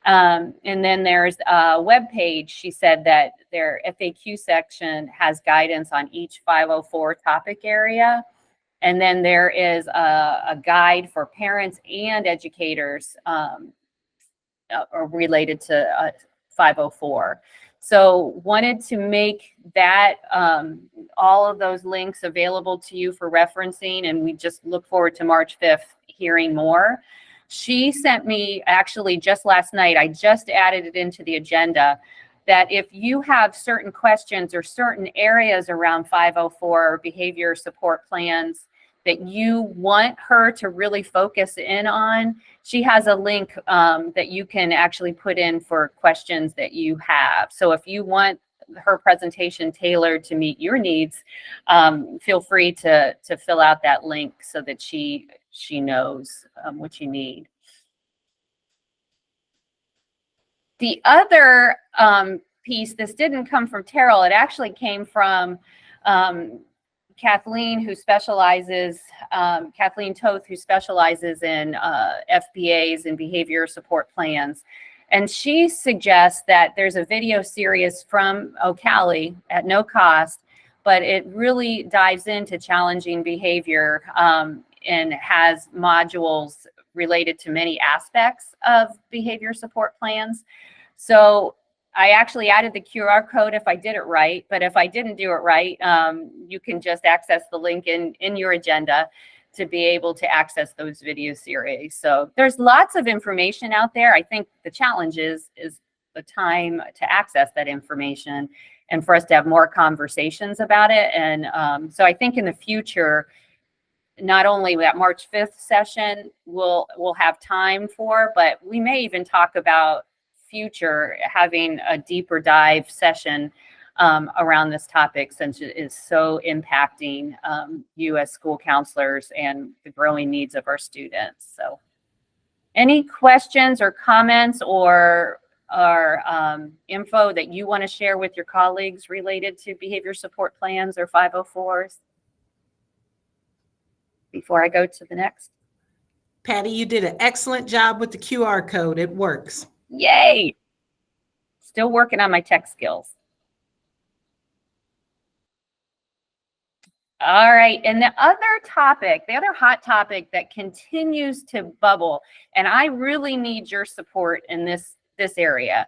And then there's a web page. She said that their FAQ section has guidance on each 504 topic area. And then there is a guide for parents and educators related to 504. So wanted to make that all of those links available to you for referencing, and we just look forward to March 5th hearing more. She sent me, actually just last night, I just added it into the agenda, that if you have certain questions or certain areas around 504 behavior support plans that you want her to really focus in on, she has a link that you can actually put in for questions that you have. So if you want her presentation tailored to meet your needs, feel free to fill out that link so that she knows what you need. The other piece, this didn't come from Terrell, it actually came from Kathleen, who specializes, Kathleen Toth, who specializes in FBAs and behavior support plans. And she suggests that there's a video series from O'Callaghan at no cost, but it really dives into challenging behavior and has modules related to many aspects of behavior support plans. So I actually added the QR code if I did it right, but if I didn't do it right, you can just access the link in your agenda to be able to access those video series. So there's lots of information out there. I think the challenge is the time to access that information and for us to have more conversations about it. And so I think in the future, not only that March 5th session we'll have time for, but we may even talk about future having a deeper dive session around this topic, since it is so impacting you as school counselors and the growing needs of our students. So any questions or comments or info that you want to share with your colleagues related to behavior support plans or 504s before I go to the next? Patty, you did an excellent job with the QR code. It works. Yay! Still working on my tech skills. All right, and the other topic, the other hot topic that continues to bubble, and I really need your support in this area,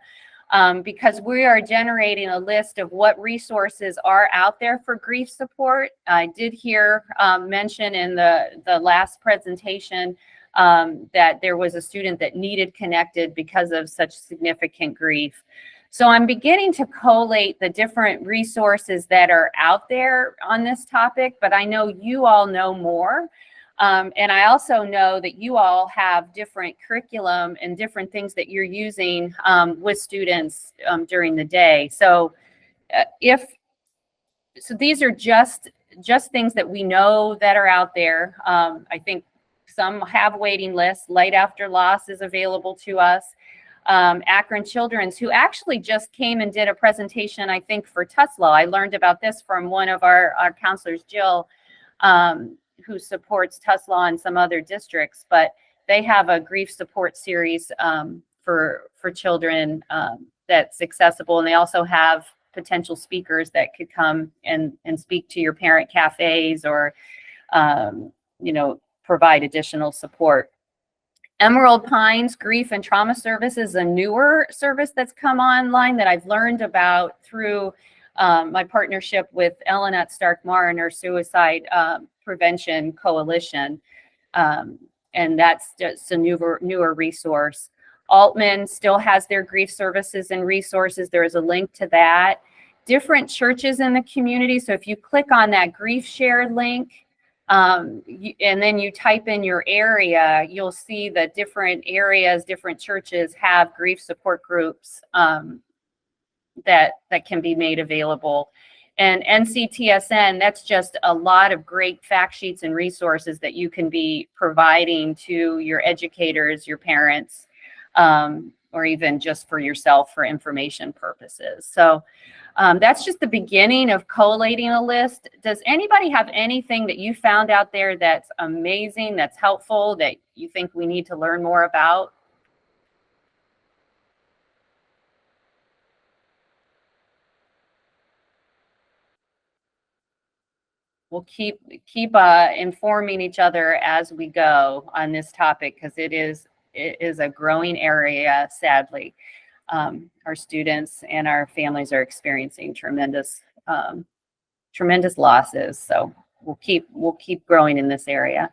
because we are generating a list of what resources are out there for grief support. I did hear mention in the last presentation that there was a student that needed Connected because of such significant grief. So I'm beginning to collate the different resources that are out there on this topic, but I know you all know more. And I also know that you all have different curriculum and different things that you're using with students during the day. So these are just things that we know that are out there. I think some have waiting lists. Light After Loss is available to us. Akron Children's, who actually just came and did a presentation, I think, for TUSLA. I learned about this from one of our counselors, Jill, who supports TUSLA and some other districts, but they have a grief support series for children that's accessible. And they also have potential speakers that could come and speak to your parent cafes or, provide additional support. Emerald Pines Grief and Trauma Service is a newer service that's come online that I've learned about through my partnership with Ellen at Stark-Marr and her Suicide Prevention Coalition. And that's just a newer resource. Altman still has their grief services and resources. There is a link to that. Different churches in the community. So if you click on that grief share link, and then you type in your area, you'll see that different areas, different churches have grief support groups that can be made available. And NCTSN, that's just a lot of great fact sheets and resources that you can be providing to your educators, your parents, or even just for yourself for information purposes. So that's just the beginning of collating a list. Does anybody have anything that you found out there that's amazing, that's helpful, that you think we need to learn more about? We'll keep informing each other as we go on this topic, because it is a growing area, sadly. Our students and our families are experiencing tremendous losses. So we'll keep growing in this area.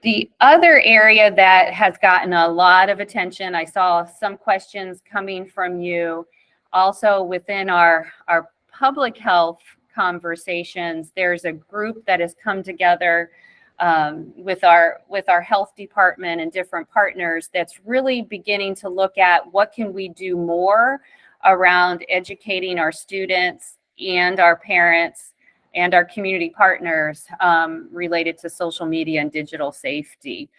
The other area that has gotten a lot of attention, I saw some questions coming from you also within our public health conversations. There's a group that has come together with our health department and different partners that's really beginning to look at what can we do more around educating our students and our parents and our community partners related to social media and digital safety.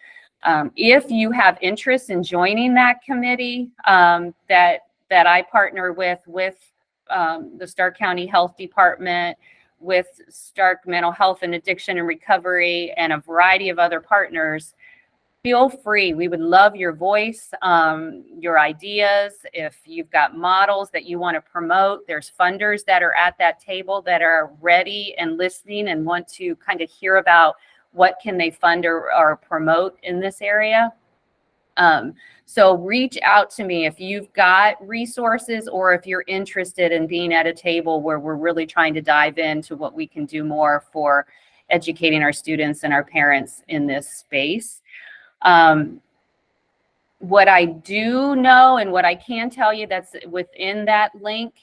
If you have interest in joining that committee that I partner with the Stark County Health Department, with Stark Mental Health and Addiction and Recovery, and a variety of other partners, feel free. We would love your voice, your ideas. If you've got models that you want to promote, there's funders that are at that table that are ready and listening and want to kind of hear about what can they fund or promote in this area. So reach out to me if you've got resources or if you're interested in being at a table where we're really trying to dive into what we can do more for educating our students and our parents in this space. What I do know and what I can tell you that's within that link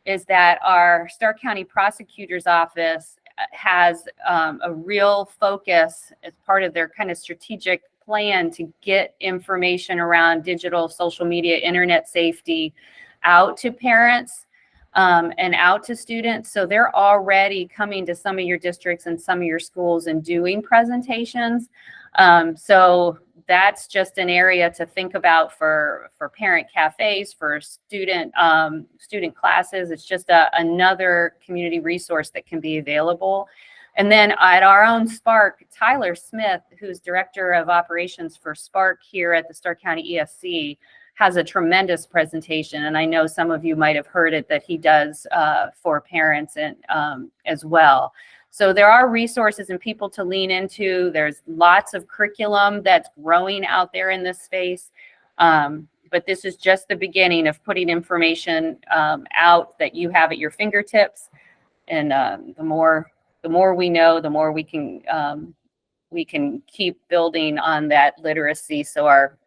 is that our Stark County Prosecutor's Office has a real focus as part of their kind of strategic plan to get information around digital, social media, internet safety out to parents and out to students. So they're already coming to some of your districts and some of your schools and doing presentations. So that's just an area to think about for parent cafes, for student classes. It's just another community resource that can be available. And then at our own Spark, Tyler Smith, who's Director of Operations for Spark here at the Stark County ESC, has a tremendous presentation. And I know some of you might have heard it that he does for parents and as well. So there are resources and people to lean into. There's lots of curriculum that's growing out there in this space. But this is just the beginning of putting information out that you have at your fingertips. And the more we know, the more we can keep building on that literacy. So our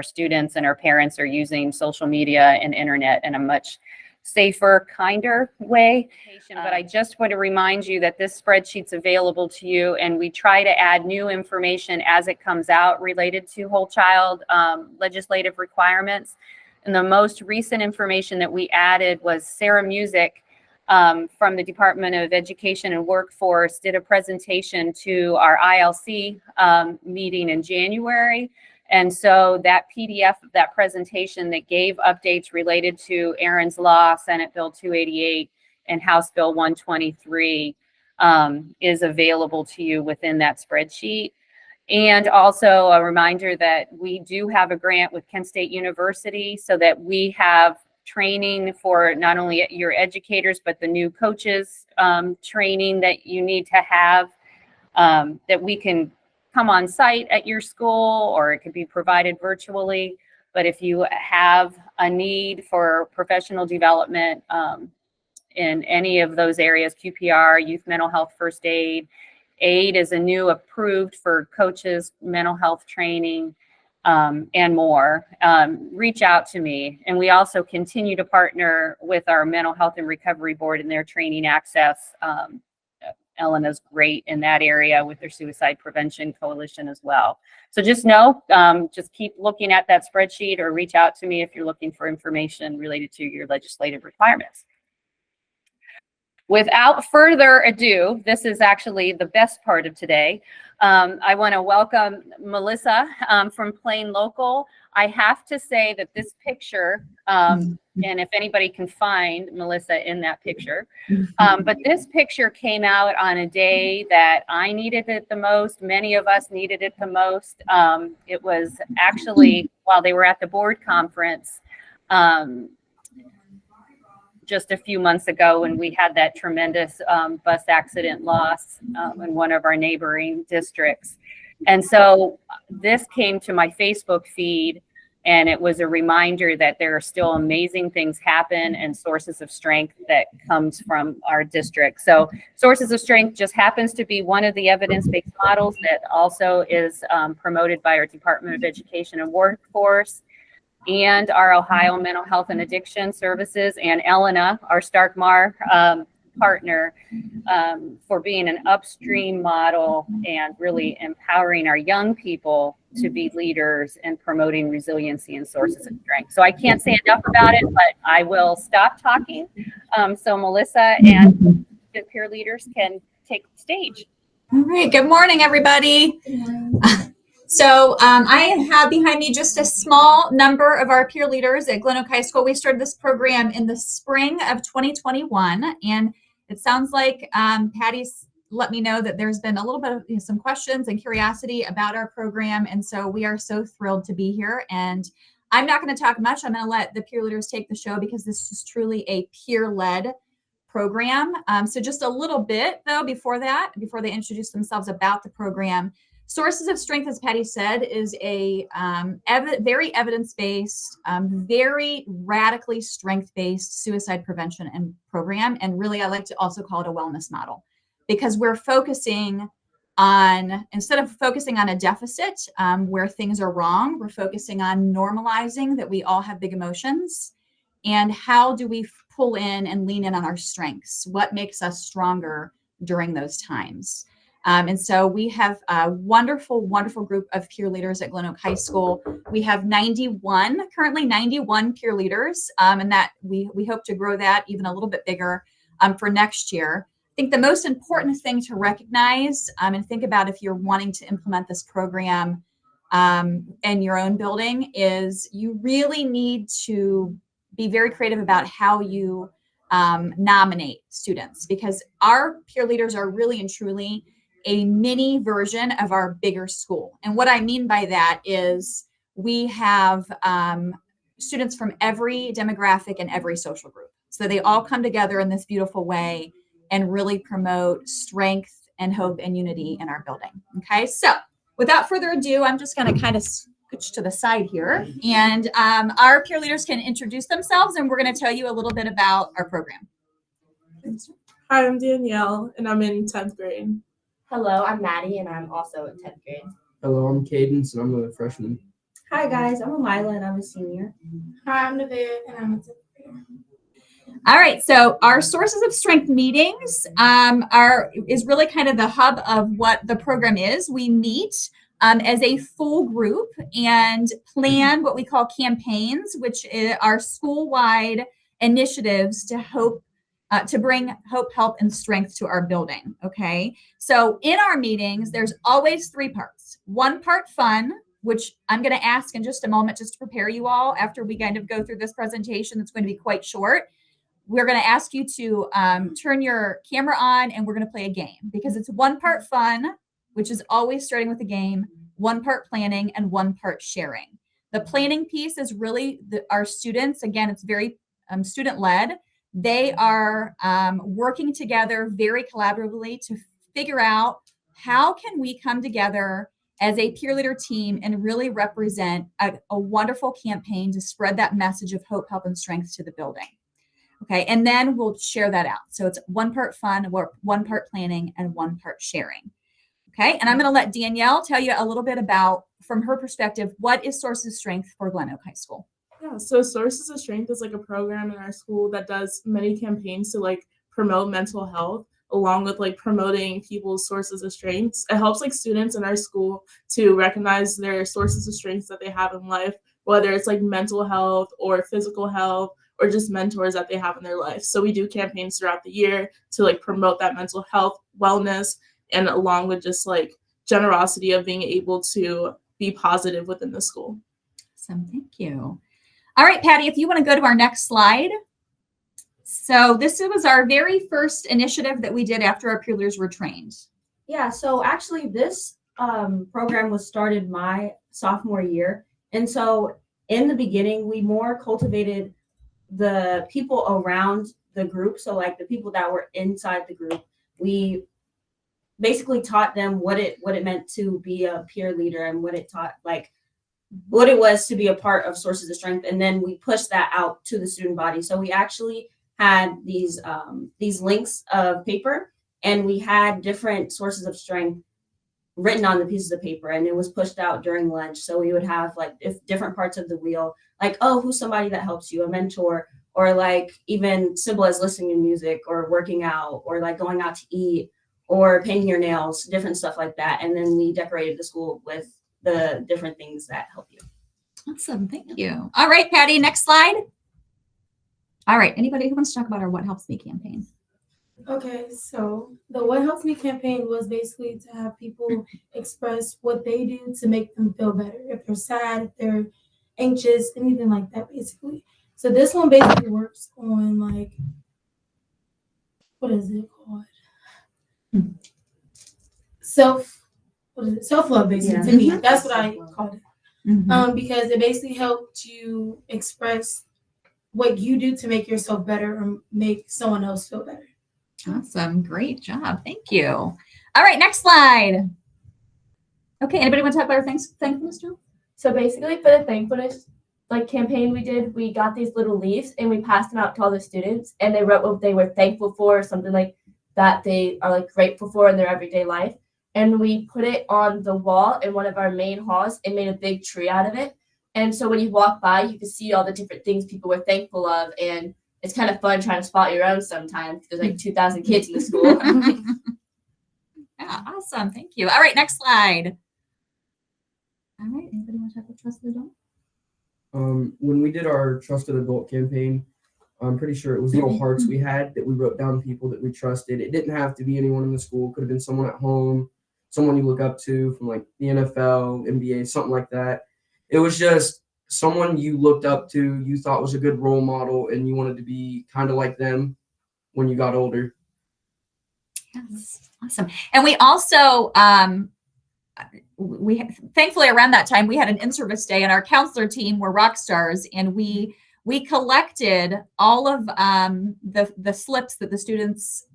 students and our parents are using social media and internet in a much safer, kinder way. But I just want to remind you that this spreadsheet's available to you, and we try to add new information as it comes out related to whole child legislative requirements. And the most recent information that we added was Sarah Music from the Department of Education and Workforce did a presentation to our ILC meeting in January. And so that PDF of that presentation that gave updates related to Aaron's Law, Senate Bill 288, and House Bill 123 is available to you within that spreadsheet. And also a reminder that we do have a grant with Kent State University so that we have training for not only your educators, but the new coaches training that you need to have, that we can come on site at your school, or it could be provided virtually. But if you have a need for professional development in any of those areas, QPR, youth mental health first aid, AID is a new approved for coaches, mental health training, and more, reach out to me. And we also continue to partner with our Mental Health and Recovery Board in their training access. Elena's great in that area with their Suicide Prevention Coalition as well. So just know, just keep looking at that spreadsheet or reach out to me if you're looking for information related to your legislative requirements. Without further ado, this is actually the best part of today. I want to welcome Melissa from Plain Local. I have to say that this picture, and if anybody can find Melissa in that picture, but this picture came out on a day that I needed it the most. Many of us needed it the most. It was actually while they were at the board conference just a few months ago when we had that tremendous bus accident loss in one of our neighboring districts. And so this came to my Facebook feed, and it was a reminder that there are still amazing things happen and sources of strength that comes from our district. So sources of strength just happens to be one of the evidence-based models that also is promoted by our Department of Education and Workforce, and our Ohio Mental Health and Addiction Services, and Elena, our Starkmar partner, for being an upstream model and really empowering our young people to be leaders and promoting resiliency and sources of strength. So I can't say enough about it, but I will stop talking. So Melissa and the peer leaders can take the stage. All right, good morning, everybody. So I have behind me just a small number of our peer leaders at Glen Oak High School. We started this program in the spring of 2021, and it sounds like Patty's let me know that there's been a little bit of some questions and curiosity about our program, and so we are so thrilled to be here. And I'm not going to talk much. I'm going to let the peer leaders take the show because this is truly a peer-led program. So just a little bit, though, before they introduce themselves about the program. Sources of Strength, as Patty said, is a very evidence-based, very radically strength-based suicide prevention and program. And really, I like to also call it a wellness model, because we're focusing on, instead of focusing on a deficit where things are wrong, we're focusing on normalizing that we all have big emotions. And how do we pull in and lean in on our strengths? What makes us stronger during those times? And so we have a wonderful, wonderful group of peer leaders at Glen Oak High School. We have currently 91 peer leaders, and that we hope to grow that even a little bit bigger for next year. I think the most important thing to recognize and think about if you're wanting to implement this program in your own building is you really need to be very creative about how you nominate students, because our peer leaders are really and truly a mini version of our bigger school. And what I mean by that is we have students from every demographic and every social group. So they all come together in this beautiful way and really promote strength and hope and unity in our building. Okay, so without further ado, I'm just going to kind of switch to the side here, and our peer leaders can introduce themselves, and we're going to tell you a little bit about our program. Hi, I'm Danielle, and I'm in 10th grade. Hello, I'm Maddie, and I'm also in 10th grade. Hello, I'm Cadence, and I'm a freshman. Hi, guys. I'm Amila, and I'm a senior. Hi, I'm Nevaeh, and I'm a 10th grader. All right, so our Sources of Strength meetings is really kind of the hub of what the program is. We meet as a full group and plan what we call campaigns, which are school-wide initiatives to bring hope, help, and strength to our building, okay? So in our meetings, there's always three parts. One part fun, which I'm gonna ask in just a moment just to prepare you all after we kind of go through this presentation that's going to be quite short. We're gonna ask you to turn your camera on and we're gonna play a game, because it's one part fun, which is always starting with a game, 1 part planning and 1 part sharing. The planning piece is really our students. Again, it's very student led. They are working together very collaboratively to figure out how can we come together as a peer leader team and really represent a wonderful campaign to spread that message of hope, help, and strength to the building. Okay, and then we'll share that out. So it's 1 part fun, 1 part planning, and 1 part sharing. Okay, and I'm going to let Danielle tell you a little bit about, from her perspective, what is Sources of Strength for Glen Oak High School? Yeah, so Sources of Strength is like a program in our school that does many campaigns to like promote mental health, along with like promoting people's sources of strengths. It helps like students in our school to recognize their sources of strengths that they have in life, whether it's like mental health or physical health or just mentors that they have in their life. So we do campaigns throughout the year to like promote that mental health, wellness, and along with just like generosity of being able to be positive within the school. Awesome, thank you. All right, Patty, if you want to go to our next slide. So this was our very first initiative that we did after our peer leaders were trained. Yeah, so actually this program was started my sophomore year. And so in the beginning, we more cultivated the people around the group. So like the people that were inside the group, we basically taught them what it meant to be a peer leader and what it was to be a part of Sources of Strength. And then we pushed that out to the student body. So we actually had these links of paper, and we had different sources of strength written on the pieces of paper, and it was pushed out during lunch. So we would have like different parts of the wheel, like, oh, who's somebody that helps you, a mentor, or like even simple as listening to music or working out or like going out to eat or painting your nails, different stuff like that. And then we decorated the school with the different things that help you. Awesome, thank you. All right, Patty, next slide. All right, anybody who wants to talk about our What Helps Me campaign? Okay, so the What Helps Me campaign was basically to have people express what they do to make them feel better. If they're sad, if they're anxious, anything like that, basically. So this one basically works on like, what is it called? Self-love, basically, to me. That's what I called it. Because it basically helped you express what you do to make yourself better or make someone else feel better. Awesome. Great job. Thank you. All right, next slide. Okay, anybody want to talk about our thankfulness, Joe? So basically for the thankfulness campaign we did, we got these little leaves and we passed them out to all the students, and they wrote what they were thankful for, something like that they are like grateful for in their everyday life. And we put it on the wall in one of our main halls and made a big tree out of it. And so when you walk by, you can see all the different things people were thankful of. And it's kind of fun trying to spot your own sometimes. There's like 2,000 kids in the school. Yeah, awesome. Thank you. All right, next slide. All right, anybody want to talk about Trusted Adult? When we did our Trusted Adult campaign, I'm pretty sure it was little hearts we had that we wrote down people that we trusted. It didn't have to be anyone in the school. It could have been someone at home, someone you look up to from like the NFL, NBA, something like that. It was just someone you looked up to, you thought was a good role model, and you wanted to be kind of like them when you got older. Yes, awesome. And we also, thankfully around that time, we had an in-service day, and our counselor team were rock stars, and we collected all of the slips that the students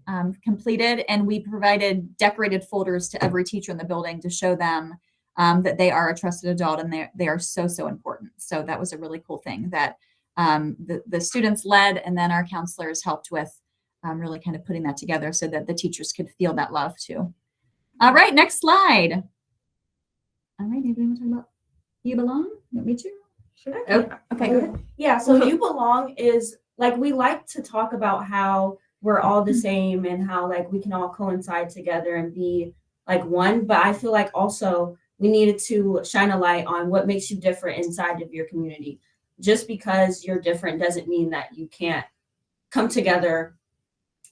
completed, and we provided decorated folders to every teacher in the building to show them that they are a trusted adult, and they are so important. So that was a really cool thing that the students led, and then our counselors helped with really kind of putting that together so that the teachers could feel that love too. All right, next slide. All right, anybody want to talk about You Belong? You want me to? Sure. Oh, okay, go ahead. Yeah, so You Belong is like, we like to talk about how we're all the same and how like we can all coincide together and be like one, but I feel like also we needed to shine a light on what makes you different inside of your community. Just because you're different doesn't mean that you can't come together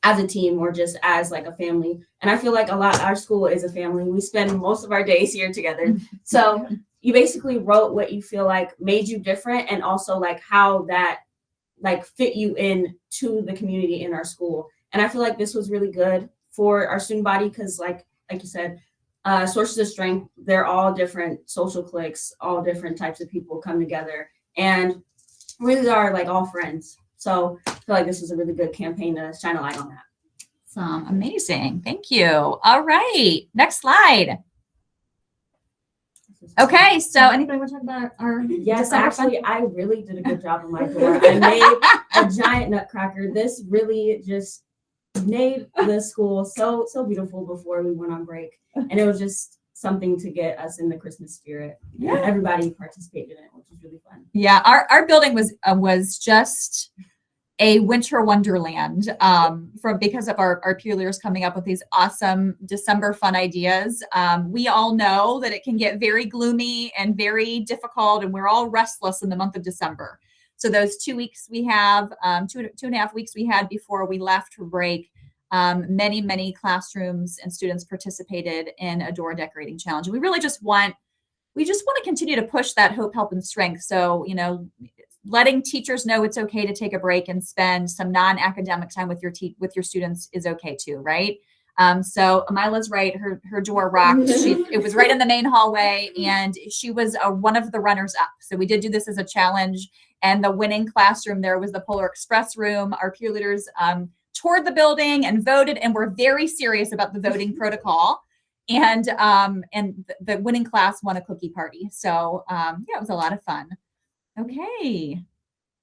as a team or just as like a family. And I feel like our school is a family. We spend most of our days here together. So you basically wrote what you feel like made you different, and also like how that like fit you in to the community in our school. And I feel like this was really good for our student body because like you said, Sources of strength, they're all different social cliques, all different types of people come together, and really are like all friends. So I feel like this is a really good campaign to shine a light on that. Amazing. Thank you. All right. Next slide. Okay. So anybody want to talk about our Yes, December actually, fun? I really did a good job on my door. I made a giant nutcracker. This really just made the school so beautiful before we went on break. And it was just something to get us in the Christmas spirit. Yeah. And everybody participated in it, which was really fun. Yeah, our building was just a winter wonderland because of our peer leaders coming up with these awesome December fun ideas. We all know that it can get very gloomy and very difficult, and we're all restless in the month of December. So those 2 weeks we have, 2.5 weeks we had before we left for break, many classrooms and students participated in a door decorating challenge. We really just want to continue to push that hope, help, and strength. So, letting teachers know it's okay to take a break and spend some non-academic time with your students is okay too, right? So Amila's right. Her door rocked. It was right in the main hallway, and she was one of the runners up. So we did do this as a challenge, and the winning classroom there was the Polar Express room. Our peer leaders toured the building and voted, and were very serious about the voting protocol. And the winning class won a cookie party. So it was a lot of fun. Okay,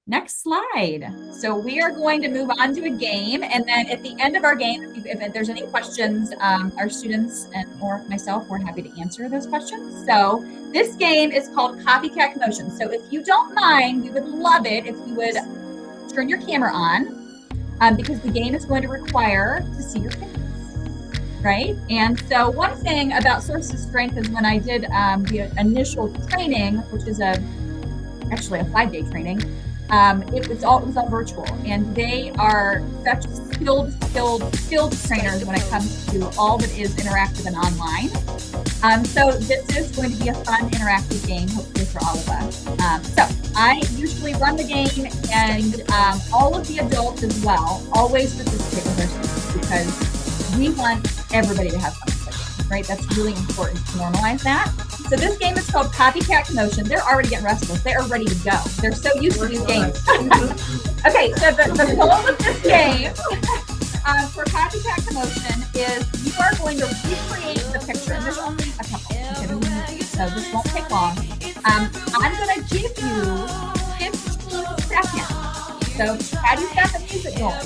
next slide. So we are going to move on to a game, and then at the end of our game, if there's any questions, our students or myself, we're happy to answer those questions. So this game is called Copycat Commotion. So if you don't mind, we would love it if you would turn your camera on, because the game is going to require to see your face. Right? And so one thing about Sources of Strength is when I did the initial training, which is actually a 5-day training, it was all virtual, and they are such skilled trainers when it comes to all that is interactive and online. So this is going to be a fun interactive game, hopefully for all of us. So I usually run the game, and all of the adults as well always participate with our students, because we want everybody to have fun, right? That's really important to normalize that. So this game is called Copycat Commotion. They're already getting restless. They are ready to go. They're so used to these games. Okay, so the goal of this game for Copycat Commotion is you are going to recreate the picture. And there's only a couple, so this won't take long. I'm going to give you 15 seconds. So Patty's got the music going.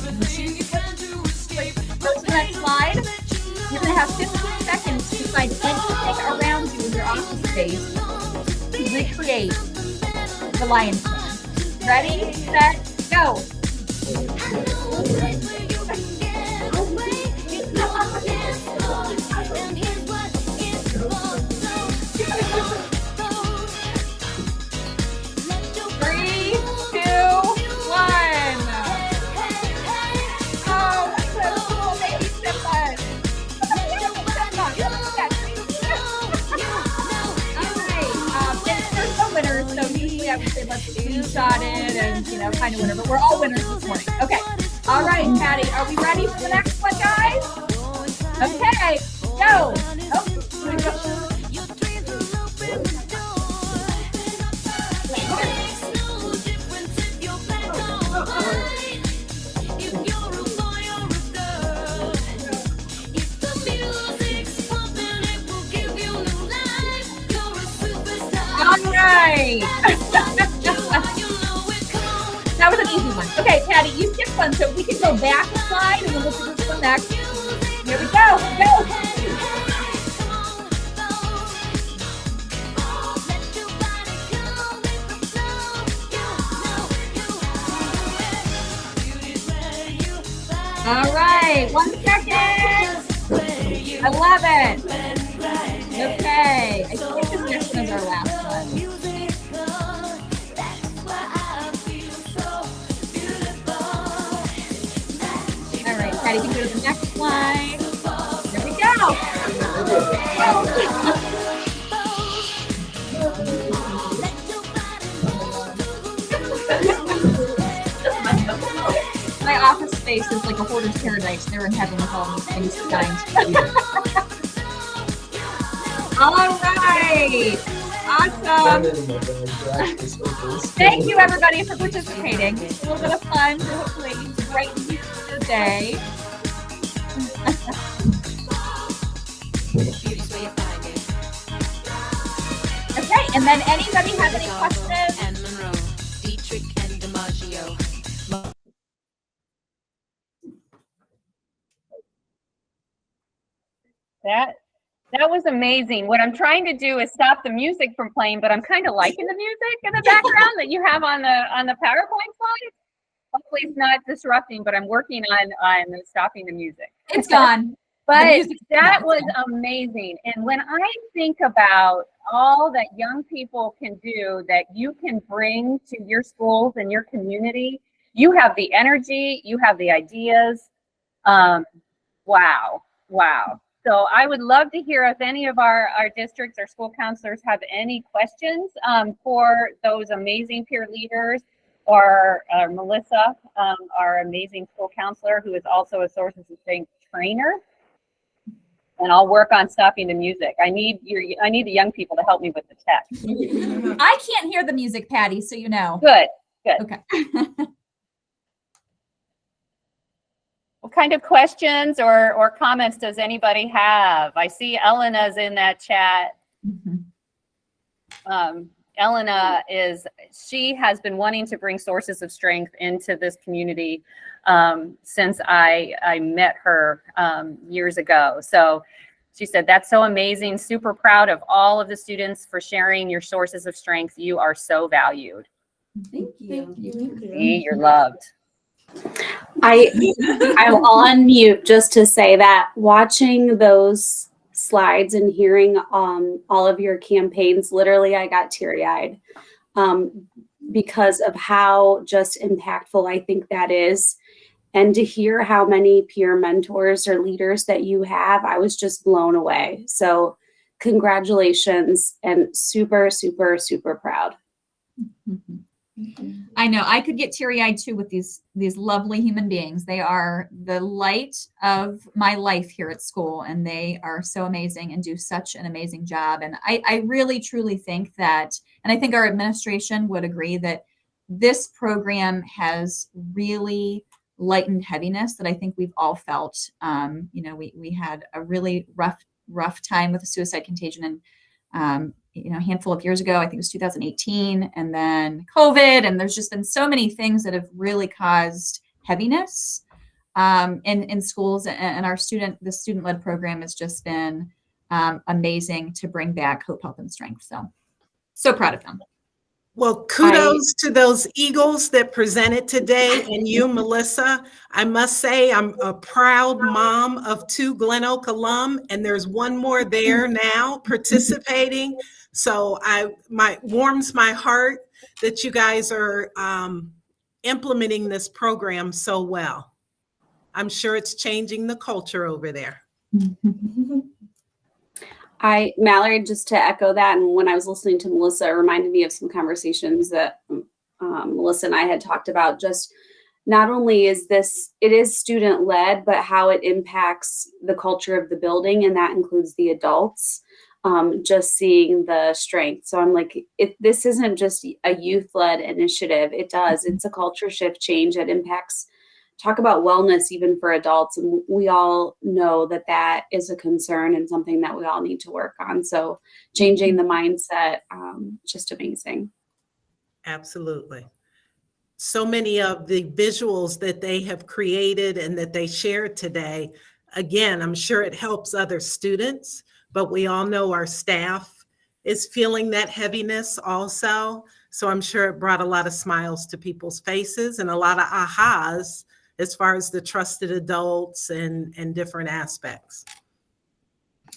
Go to the next slide. You're going to have 15 seconds to find anything around you in your office space to recreate the Lion King. Ready, set, go. 3, 2, 1. Oh, so cool, baby Simba. There's no winners, so usually I would say let's screenshot it and kind of winner, but we're all winners this morning. Okay. All right, Patty, are we ready for the next one, guys? Okay, go. All right. That was an easy one. Okay, Patty, you skipped one, so we can go back a slide and then we'll do this one next. Here we go. Go. All right, 1 second. I love it. Okay, I think this next one's our last one. All right, Patty, you can go to the next slide. Here we go. My office space is like a hoarder's paradise. They're in heaven with all these things designed. All right. Awesome. Thank you, everybody, for participating. A little bit of fun to hopefully brighten your day. Okay, and then anybody have any questions? That was amazing. What I'm trying to do is stop the music from playing, but I'm kind of liking the music in the background that you have on the PowerPoint slides. Hopefully it's not disrupting, but I'm working on stopping the music. It's gone. But that was amazing. And when I think about all that young people can do that you can bring to your schools and your community, you have the energy, you have the ideas. Wow. So I would love to hear if any of our districts or school counselors have any questions for those amazing peer leaders, or Melissa, our amazing school counselor, who is also a Sources of Strength trainer. And I'll work on stopping the music. I need the young people to help me with the tech. I can't hear the music, Patty, so you know. Good. Okay. What kind of questions or comments does anybody have? I see Elena's in that chat. Elena she has been wanting to bring Sources of Strength into this community since I met her years ago. So she said, that's so amazing. Super proud of all of the students for sharing your Sources of Strength. You are so valued. Thank you. See, you're loved. I'm on mute just to say that watching those slides and hearing all of your campaigns, literally I got teary-eyed because of how just impactful I think that is. And to hear how many peer mentors or leaders that you have, I was just blown away. So congratulations and super, super, super proud. I know I could get teary-eyed too with these lovely human beings. They are the light of my life here at school, and they are so amazing and do such an amazing job. And I really truly think that, and I think our administration would agree, that this program has really lightened heaviness that I think we've all felt. We had a really rough time with the suicide contagion, and a handful of years ago, I think it was 2018, and then COVID, and there's just been so many things that have really caused heaviness in schools, and the student-led program has just been amazing to bring back hope, health, and strength. So proud of them. Well, kudos to those Eagles that presented today, and you, Melissa. I must say I'm a proud mom of 2 Glen Oak alum, and there's one more there now participating. So warms my heart that you guys are implementing this program so well. I'm sure it's changing the culture over there. Mallory, just to echo that, and when I was listening to Melissa, it reminded me of some conversations that Melissa and I had talked about. Just not only it is student led, but how it impacts the culture of the building, and that includes the adults. Just seeing the strength. So I'm like, this isn't just a youth led initiative. It's a culture shift change that impacts. Talk about wellness even for adults, and we all know that is a concern and something that we all need to work on. So changing the mindset, just amazing. Absolutely. So many of the visuals that they have created and that they shared today, again, I'm sure it helps other students, but we all know our staff is feeling that heaviness also. So I'm sure it brought a lot of smiles to people's faces and a lot of ahas as far as the trusted adults and different aspects.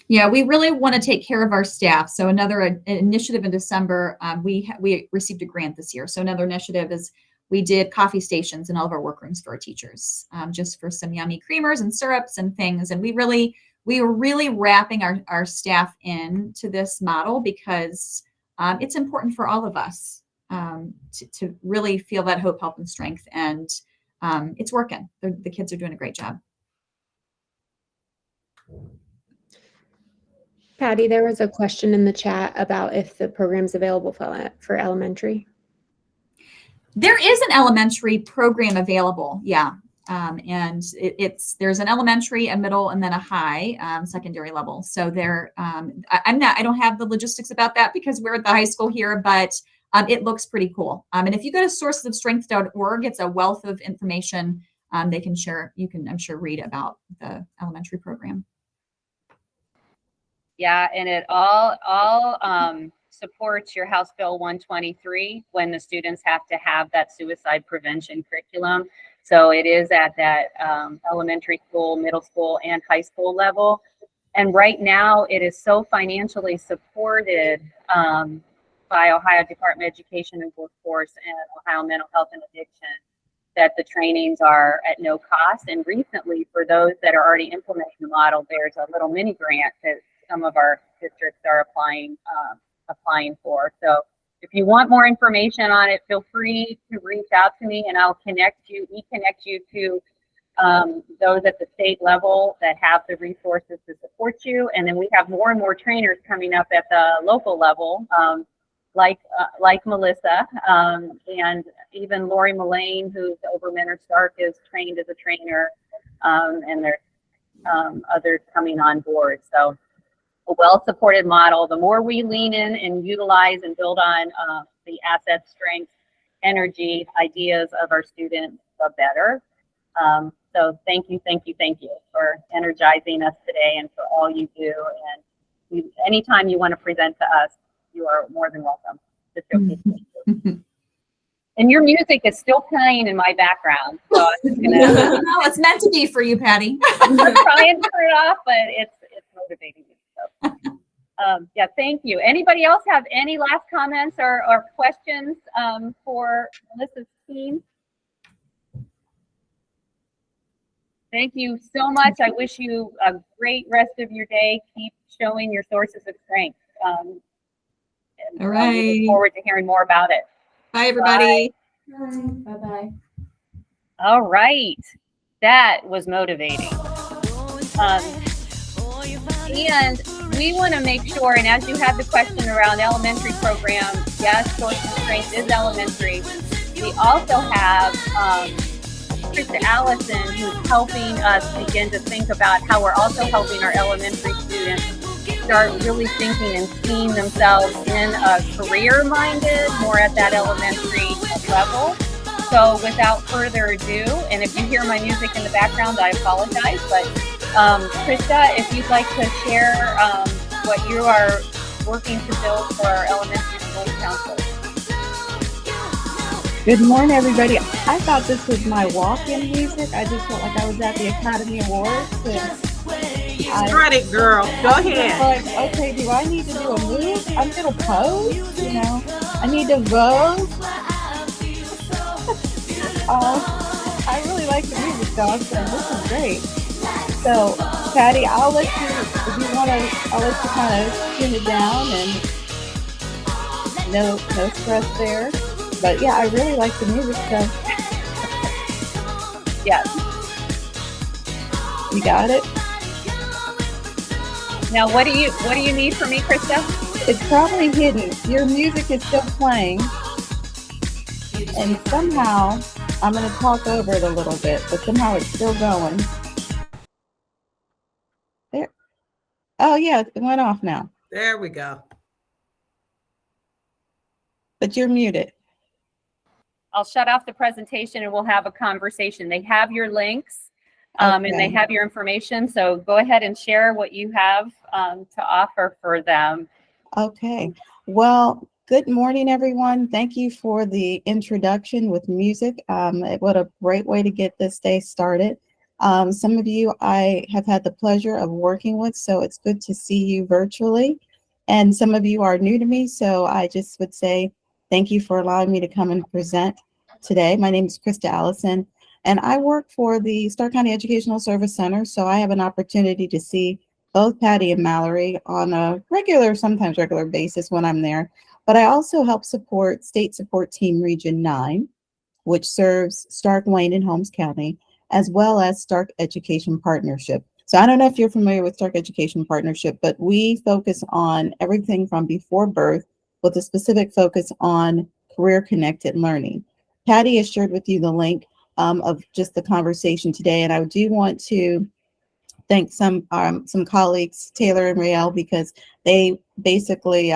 Yeah, we really want to take care of our staff. So another initiative in December, we received a grant this year. So another initiative is we did coffee stations in all of our workrooms for our teachers, just for some yummy creamers and syrups and things. And we were really wrapping our staff into this model because it's important for all of us to really feel that hope, health, and strength. And it's working. The kids are doing a great job. Patty, there was a question in the chat about if the program's available for elementary. There is an elementary program available, yeah. And there's an elementary, a middle, and then a high secondary level. So I don't have the logistics about that because we're at the high school here, but it looks pretty cool. And if you go to sourcesofstrength.org, it's a wealth of information they can share. You can, I'm sure, read about the elementary program. Yeah, and it all supports your House Bill 123 when the students have to have that suicide prevention curriculum. So it is at that elementary school, middle school, and high school level. And right now, it is so financially supported by Ohio Department of Education and Workforce and Ohio Mental Health and Addiction that the trainings are at no cost. And recently, for those that are already implementing the model, there's a little mini grant that some of our districts are applying for. So if you want more information on it, feel free to reach out to me and I'll reconnect you to those at the state level that have the resources to support you. And then we have more and more trainers coming up at the local level, like Melissa, and even Lori Mullane, who's over Mentor Stark, is trained as a trainer, and there's others coming on board. So a well-supported model. The more we lean in and utilize and build on the assets, strengths, energy, ideas of our students, the better. So thank you for energizing us today and for all you do. And anytime you want to present to us, you are more than welcome to showcase you. And your music is still playing in my background. So I'm just gonna No, it's meant to be for you, Patty. I'm trying to turn it off, but it's motivating me. So yeah, thank you. Anybody else have any last comments or questions for Melissa's team? Thank you so much. I wish you a great rest of your day. Keep showing your sources of strength. All right. We look forward to hearing more about it. Bye, everybody. Bye-bye. All right. That was motivating. And we want to make sure, and as you had the question around elementary program, yes, source of strength is elementary. We also have Krista Allison, who's helping us begin to think about how we're also helping our elementary students start really thinking and seeing themselves in a career-minded, more at that elementary level. So without further ado, and if you hear my music in the background, I apologize, but Krista, if you'd like to share what you are working to build for our elementary school counselors. Good morning, everybody. I thought this was my walk-in music. I just felt like I was at the Academy Awards. Start it, girl. Go ahead. Like, okay, do I need to do a move? I'm gonna pose, you know. I need to vote. I really like the music, so this is great. So, Patty, I'll let you, if you want to, I'll let you kind of tune it down and no stress there. But yeah, I really like the music, so. Yes. You got it? Now, what do you need from me, Krista? It's probably hidden. Your music is still playing. And somehow, I'm going to talk over it a little bit, but somehow it's still going. There. Oh, yeah, it went off now. There we go. But you're muted. I'll shut off the presentation and we'll have a conversation. They have your links and they have your information. So go ahead and share what you have to offer for them. Okay. Well, good morning, everyone. Thank you for the introduction with music. What a great way to get this day started. Some of you I have had the pleasure of working with, so it's good to see you virtually. And some of you are new to me, so I just would say thank you for allowing me to come and present today. My name is Krista Allison, and I work for the Stark County Educational Service Center, so I have an opportunity to see both Patty and Mallory on a sometimes regular basis when I'm there. But I also help support State Support Team Region 9, which serves Stark, Wayne, and Holmes County, as well as Stark Education Partnership, So I don't know if you're familiar with Stark Education Partnership, but we focus on everything from before birth with a specific focus on career connected learning. Patty has shared with you the link of just the conversation today, and I do want to thank some colleagues, Taylor and Rael, because they basically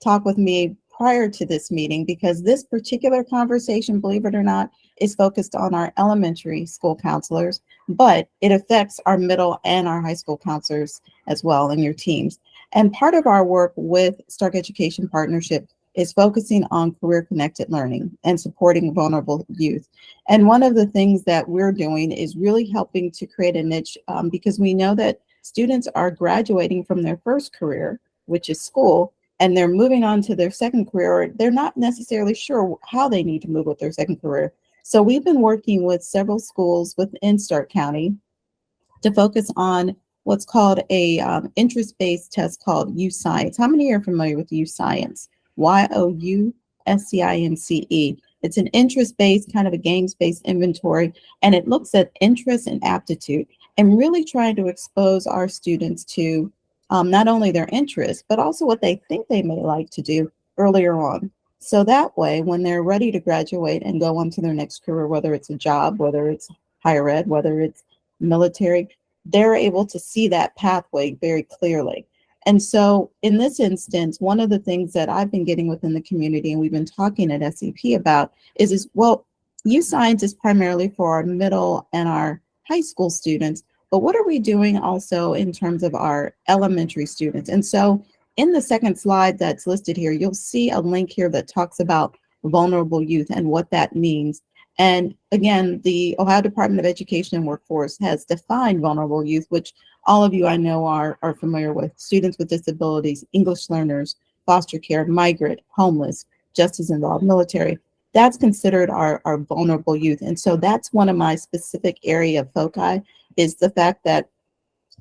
talked with me prior to this meeting, because this particular conversation, believe it or not, is focused on our elementary school counselors, but it affects our middle and our high school counselors as well and your teams. And part of our work with Stark Education Partnership is focusing on career connected learning and supporting vulnerable youth. And one of the things that we're doing is really helping to create a niche because we know that students are graduating from their first career, which is school, and they're moving on to their second career, or they're not necessarily sure how they need to move with their second career. So we've been working with several schools within Stark County to focus on what's called a interest-based test called U-Science. How many are familiar with U-Science? YOUSCINCE. It's an interest-based, kind of a games-based inventory, and it looks at interest and aptitude and really trying to expose our students to not only their interests, but also what they think they may like to do earlier on. So that way, when they're ready to graduate and go on to their next career, whether it's a job, whether it's higher ed, whether it's military, they're able to see that pathway very clearly. And so in this instance, one of the things that I've been getting within the community and we've been talking at SEP about is well, U-Science is primarily for our middle and our high school students, but what are we doing also in terms of our elementary students? And so in the second slide that's listed here, you'll see a link here that talks about vulnerable youth and what that means. And again, the Ohio Department of Education and Workforce has defined vulnerable youth, which all of you I know are familiar with: students with disabilities, English learners, foster care, migrant, homeless, justice involved, military. That's considered our vulnerable youth. And so that's one of my specific area of foci, is the fact that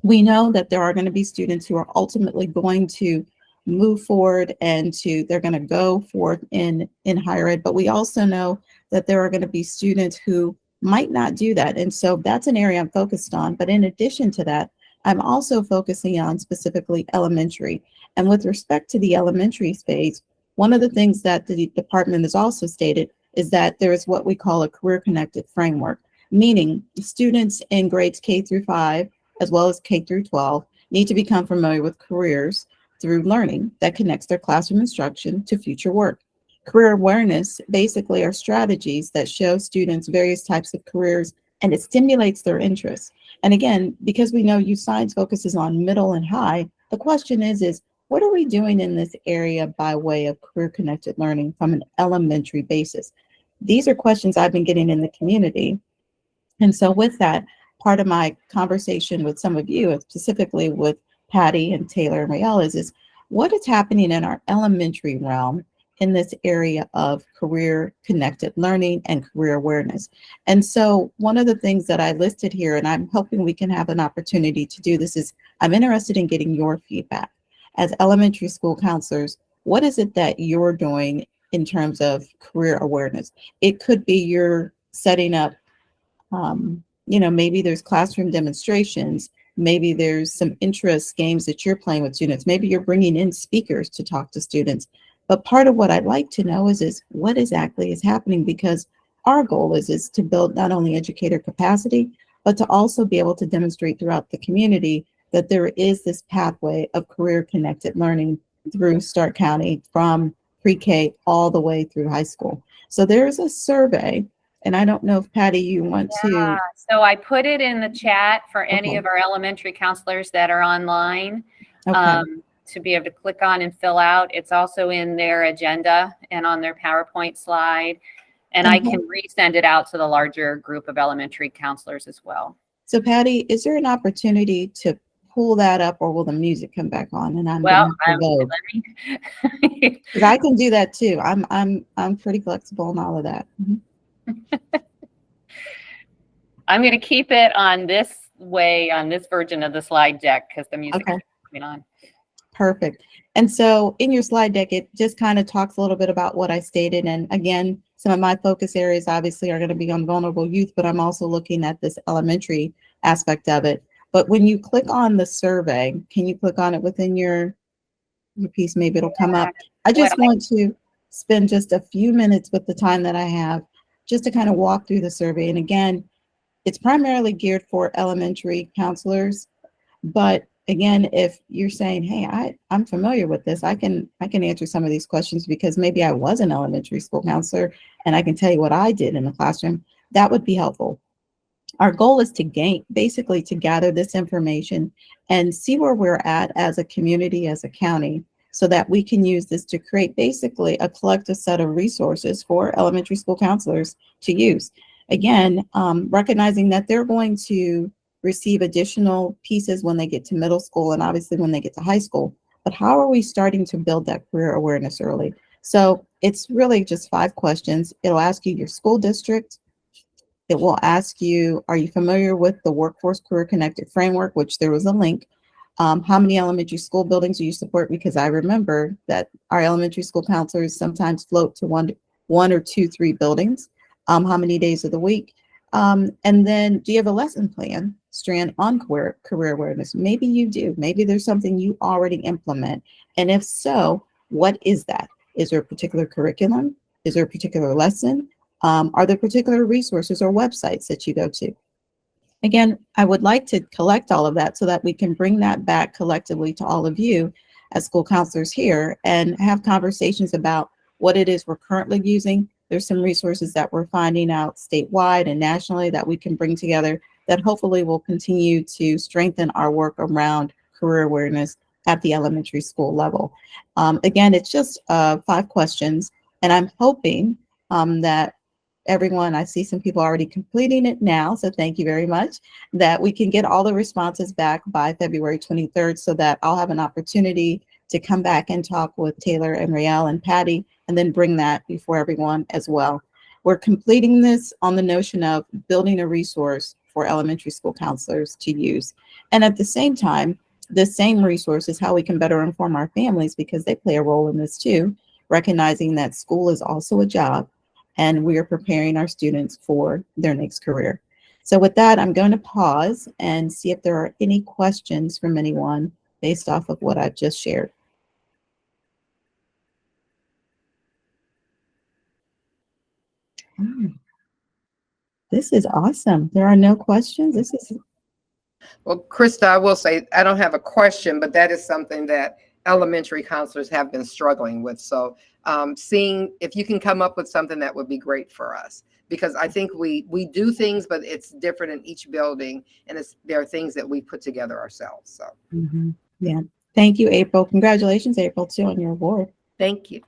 we know that there are going to be students who are ultimately going to move forward and they're going to go forth in higher ed, but we also know that there are going to be students who might not do that. And so that's an area I'm focused on. But in addition to that, I'm also focusing on specifically elementary. And with respect to the elementary space, one of the things that the department has also stated is that there is what we call a career connected framework, meaning students in grades K through 5, as well as K through 12, need to become familiar with careers through learning that connects their classroom instruction to future work. Career awareness basically are strategies that show students various types of careers, and it stimulates their interests. And again, because we know U-Science focuses on middle and high, the question is what are we doing in this area by way of career connected learning from an elementary basis? These are questions I've been getting in the community. And so with that, part of my conversation with some of you, and specifically with Patty and Taylor and Rael, is what is happening in our elementary realm in this area of career connected learning and career awareness. And so one of the things that I listed here, and I'm hoping we can have an opportunity to do this, is I'm interested in getting your feedback. As elementary school counselors, what is it that you're doing in terms of career awareness? It could be you're setting up, maybe there's classroom demonstrations, maybe there's some interest games that you're playing with students, maybe you're bringing in speakers to talk to students. But part of what I'd like to know is what exactly is happening, because our goal is to build not only educator capacity, but to also be able to demonstrate throughout the community that there is this pathway of career connected learning through Stark County from pre-K all the way through high school. So there's a survey, and I don't know if Patty, you want to. So I put it in the chat for any Okay. of our elementary counselors that are online. Okay. To be able to click on and fill out. It's also in their agenda and on their PowerPoint slide. And I can resend it out to the larger group of elementary counselors as well. So Patty, is there an opportunity to pull that up, or will the music come back on? And I'm Well, going to vote. Because I can do that too. I'm pretty flexible and all of that. I'm going to keep it on this version of the slide deck because the music is coming on. Perfect. And so in your slide deck, it just kind of talks a little bit about what I stated. And again, some of my focus areas obviously are going to be on vulnerable youth, but I'm also looking at this elementary aspect of it. But when you click on the survey, can you click on it within your piece? Maybe it'll come up. I just want to spend just a few minutes with the time that I have just to kind of walk through the survey. And again, it's primarily geared for elementary counselors. But again, if you're saying, hey, I'm familiar with this, I can answer some of these questions because maybe I was an elementary school counselor and I can tell you what I did in the classroom, that would be helpful. Our goal is to basically to gather this information and see where we're at as a community, as a county, so that we can use this to create basically a collective set of resources for elementary school counselors to use. Again, recognizing that they're going to receive additional pieces when they get to middle school and obviously when they get to high school. But how are we starting to build that career awareness early? So it's really just 5 questions. It'll ask you your school district. It will ask you, are you familiar with the Workforce Career Connected Framework, which there was a link. How many elementary school buildings do you support? Because I remember that our elementary school counselors sometimes float to one or 2, 3 buildings. How many days of the week? And then do you have a lesson plan strand on career awareness? Maybe you do. Maybe there's something you already implement. And if so, what is that? Is there a particular curriculum? Is there a particular lesson? Are there particular resources or websites that you go to? Again, I would like to collect all of that so that we can bring that back collectively to all of you as school counselors here and have conversations about what it is we're currently using. There's some resources that we're finding out statewide and nationally that we can bring together that hopefully will continue to strengthen our work around career awareness at the elementary school level. Again, it's just 5 questions, and I'm hoping that everyone, I see some people already completing it now, so thank you very much, that we can get all the responses back by February 23rd so that I'll have an opportunity to come back and talk with Taylor and Rael and Patty and then bring that before everyone as well. We're completing this on the notion of building a resource for elementary school counselors to use. And at the same time, the same resource is how we can better inform our families because they play a role in this too, recognizing that school is also a job and we are preparing our students for their next career. So with that, I'm going to pause and see if there are any questions from anyone based off of what I've just shared. This is awesome. There are no questions. This is. Well, Krista, I will say, I don't have a question, but that is something that elementary counselors have been struggling with. So seeing if you can come up with something that would be great for us, because I think we do things, but it's different in each building, and there are things that we put together ourselves. So Yeah. Thank you, April. Congratulations, April, too, on your award. Thank you.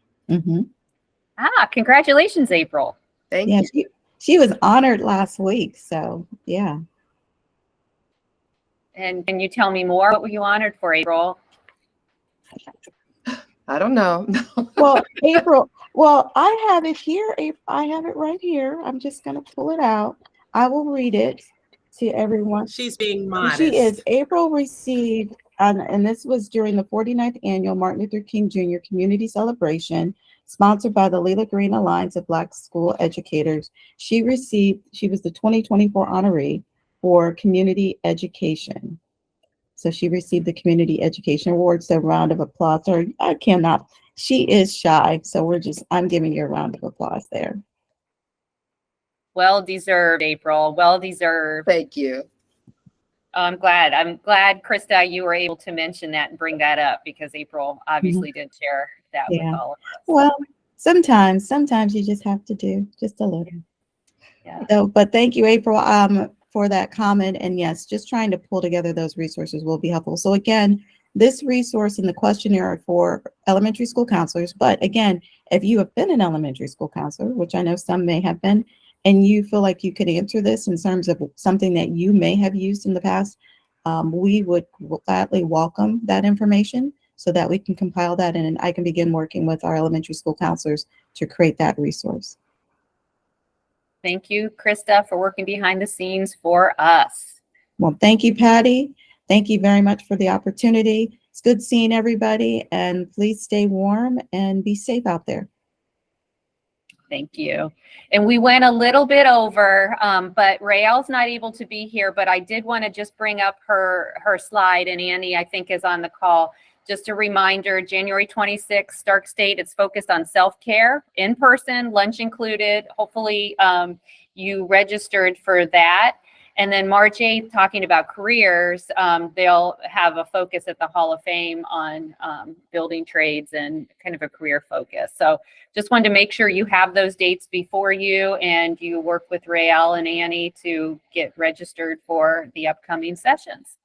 Congratulations, April. Thank you. She was honored last week, so yeah. And can you tell me more? What were you honored for, April? I don't know. Well, April, I have it here. I have it right here. I'm just going to pull it out. I will read it to everyone. She's being modest. She is. April received, and this was during the 49th annual Martin Luther King Jr. Community Celebration, sponsored by the Leela Green Alliance of Black School Educators. She was the 2024 honoree for community education. So she received the Community Education Award. So a round of applause. Or I cannot. She is shy. So I'm giving you a round of applause there. Well deserved, April. Well deserved. Thank you. I'm glad, Krista, you were able to mention that and bring that up because April obviously did share that with all of us. Well, sometimes you just have to do just a little. Yeah. So, but thank you, April, for that comment. And yes, just trying to pull together those resources will be helpful. So again, this resource in the questionnaire for elementary school counselors. But again, if you have been an elementary school counselor, which I know some may have been, and you feel like you could answer this in terms of something that you may have used in the past, we would gladly welcome that information so that we can compile that and I can begin working with our elementary school counselors to create that resource. Thank you, Krista, for working behind the scenes for us. Well, thank you, Patty. Thank you very much for the opportunity. It's good seeing everybody, and please stay warm and be safe out there. Thank you. And we went a little bit over, but Rael's not able to be here, but I did want to just bring up her slide, and Annie, I think, is on the call. Just a reminder, January 26th, Stark State, it's focused on self-care, in person, lunch included. Hopefully you registered for that. And then March 8th, talking about careers, they'll have a focus at the Hall of Fame on building trades and kind of a career focus. So just wanted to make sure you have those dates before you and you work with Rael and Annie to get registered for the upcoming sessions.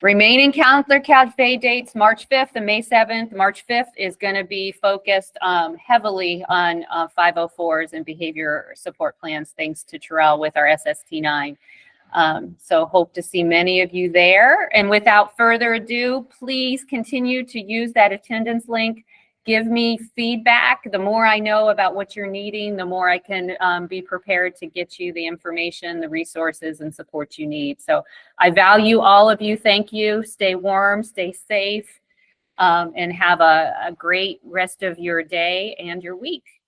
Remaining Counselor Cafe dates, March 5th and May 7th. March 5th is going to be focused heavily on 504s and behavior support plans, thanks to Terrell with our SST9. So hope to see many of you there. And without further ado, please continue to use that attendance link. Give me feedback. The more I know about what you're needing, the more I can be prepared to get you the information, the resources, and support you need. So I value all of you. Thank you. Stay warm, stay safe, and have a great rest of your day and your week.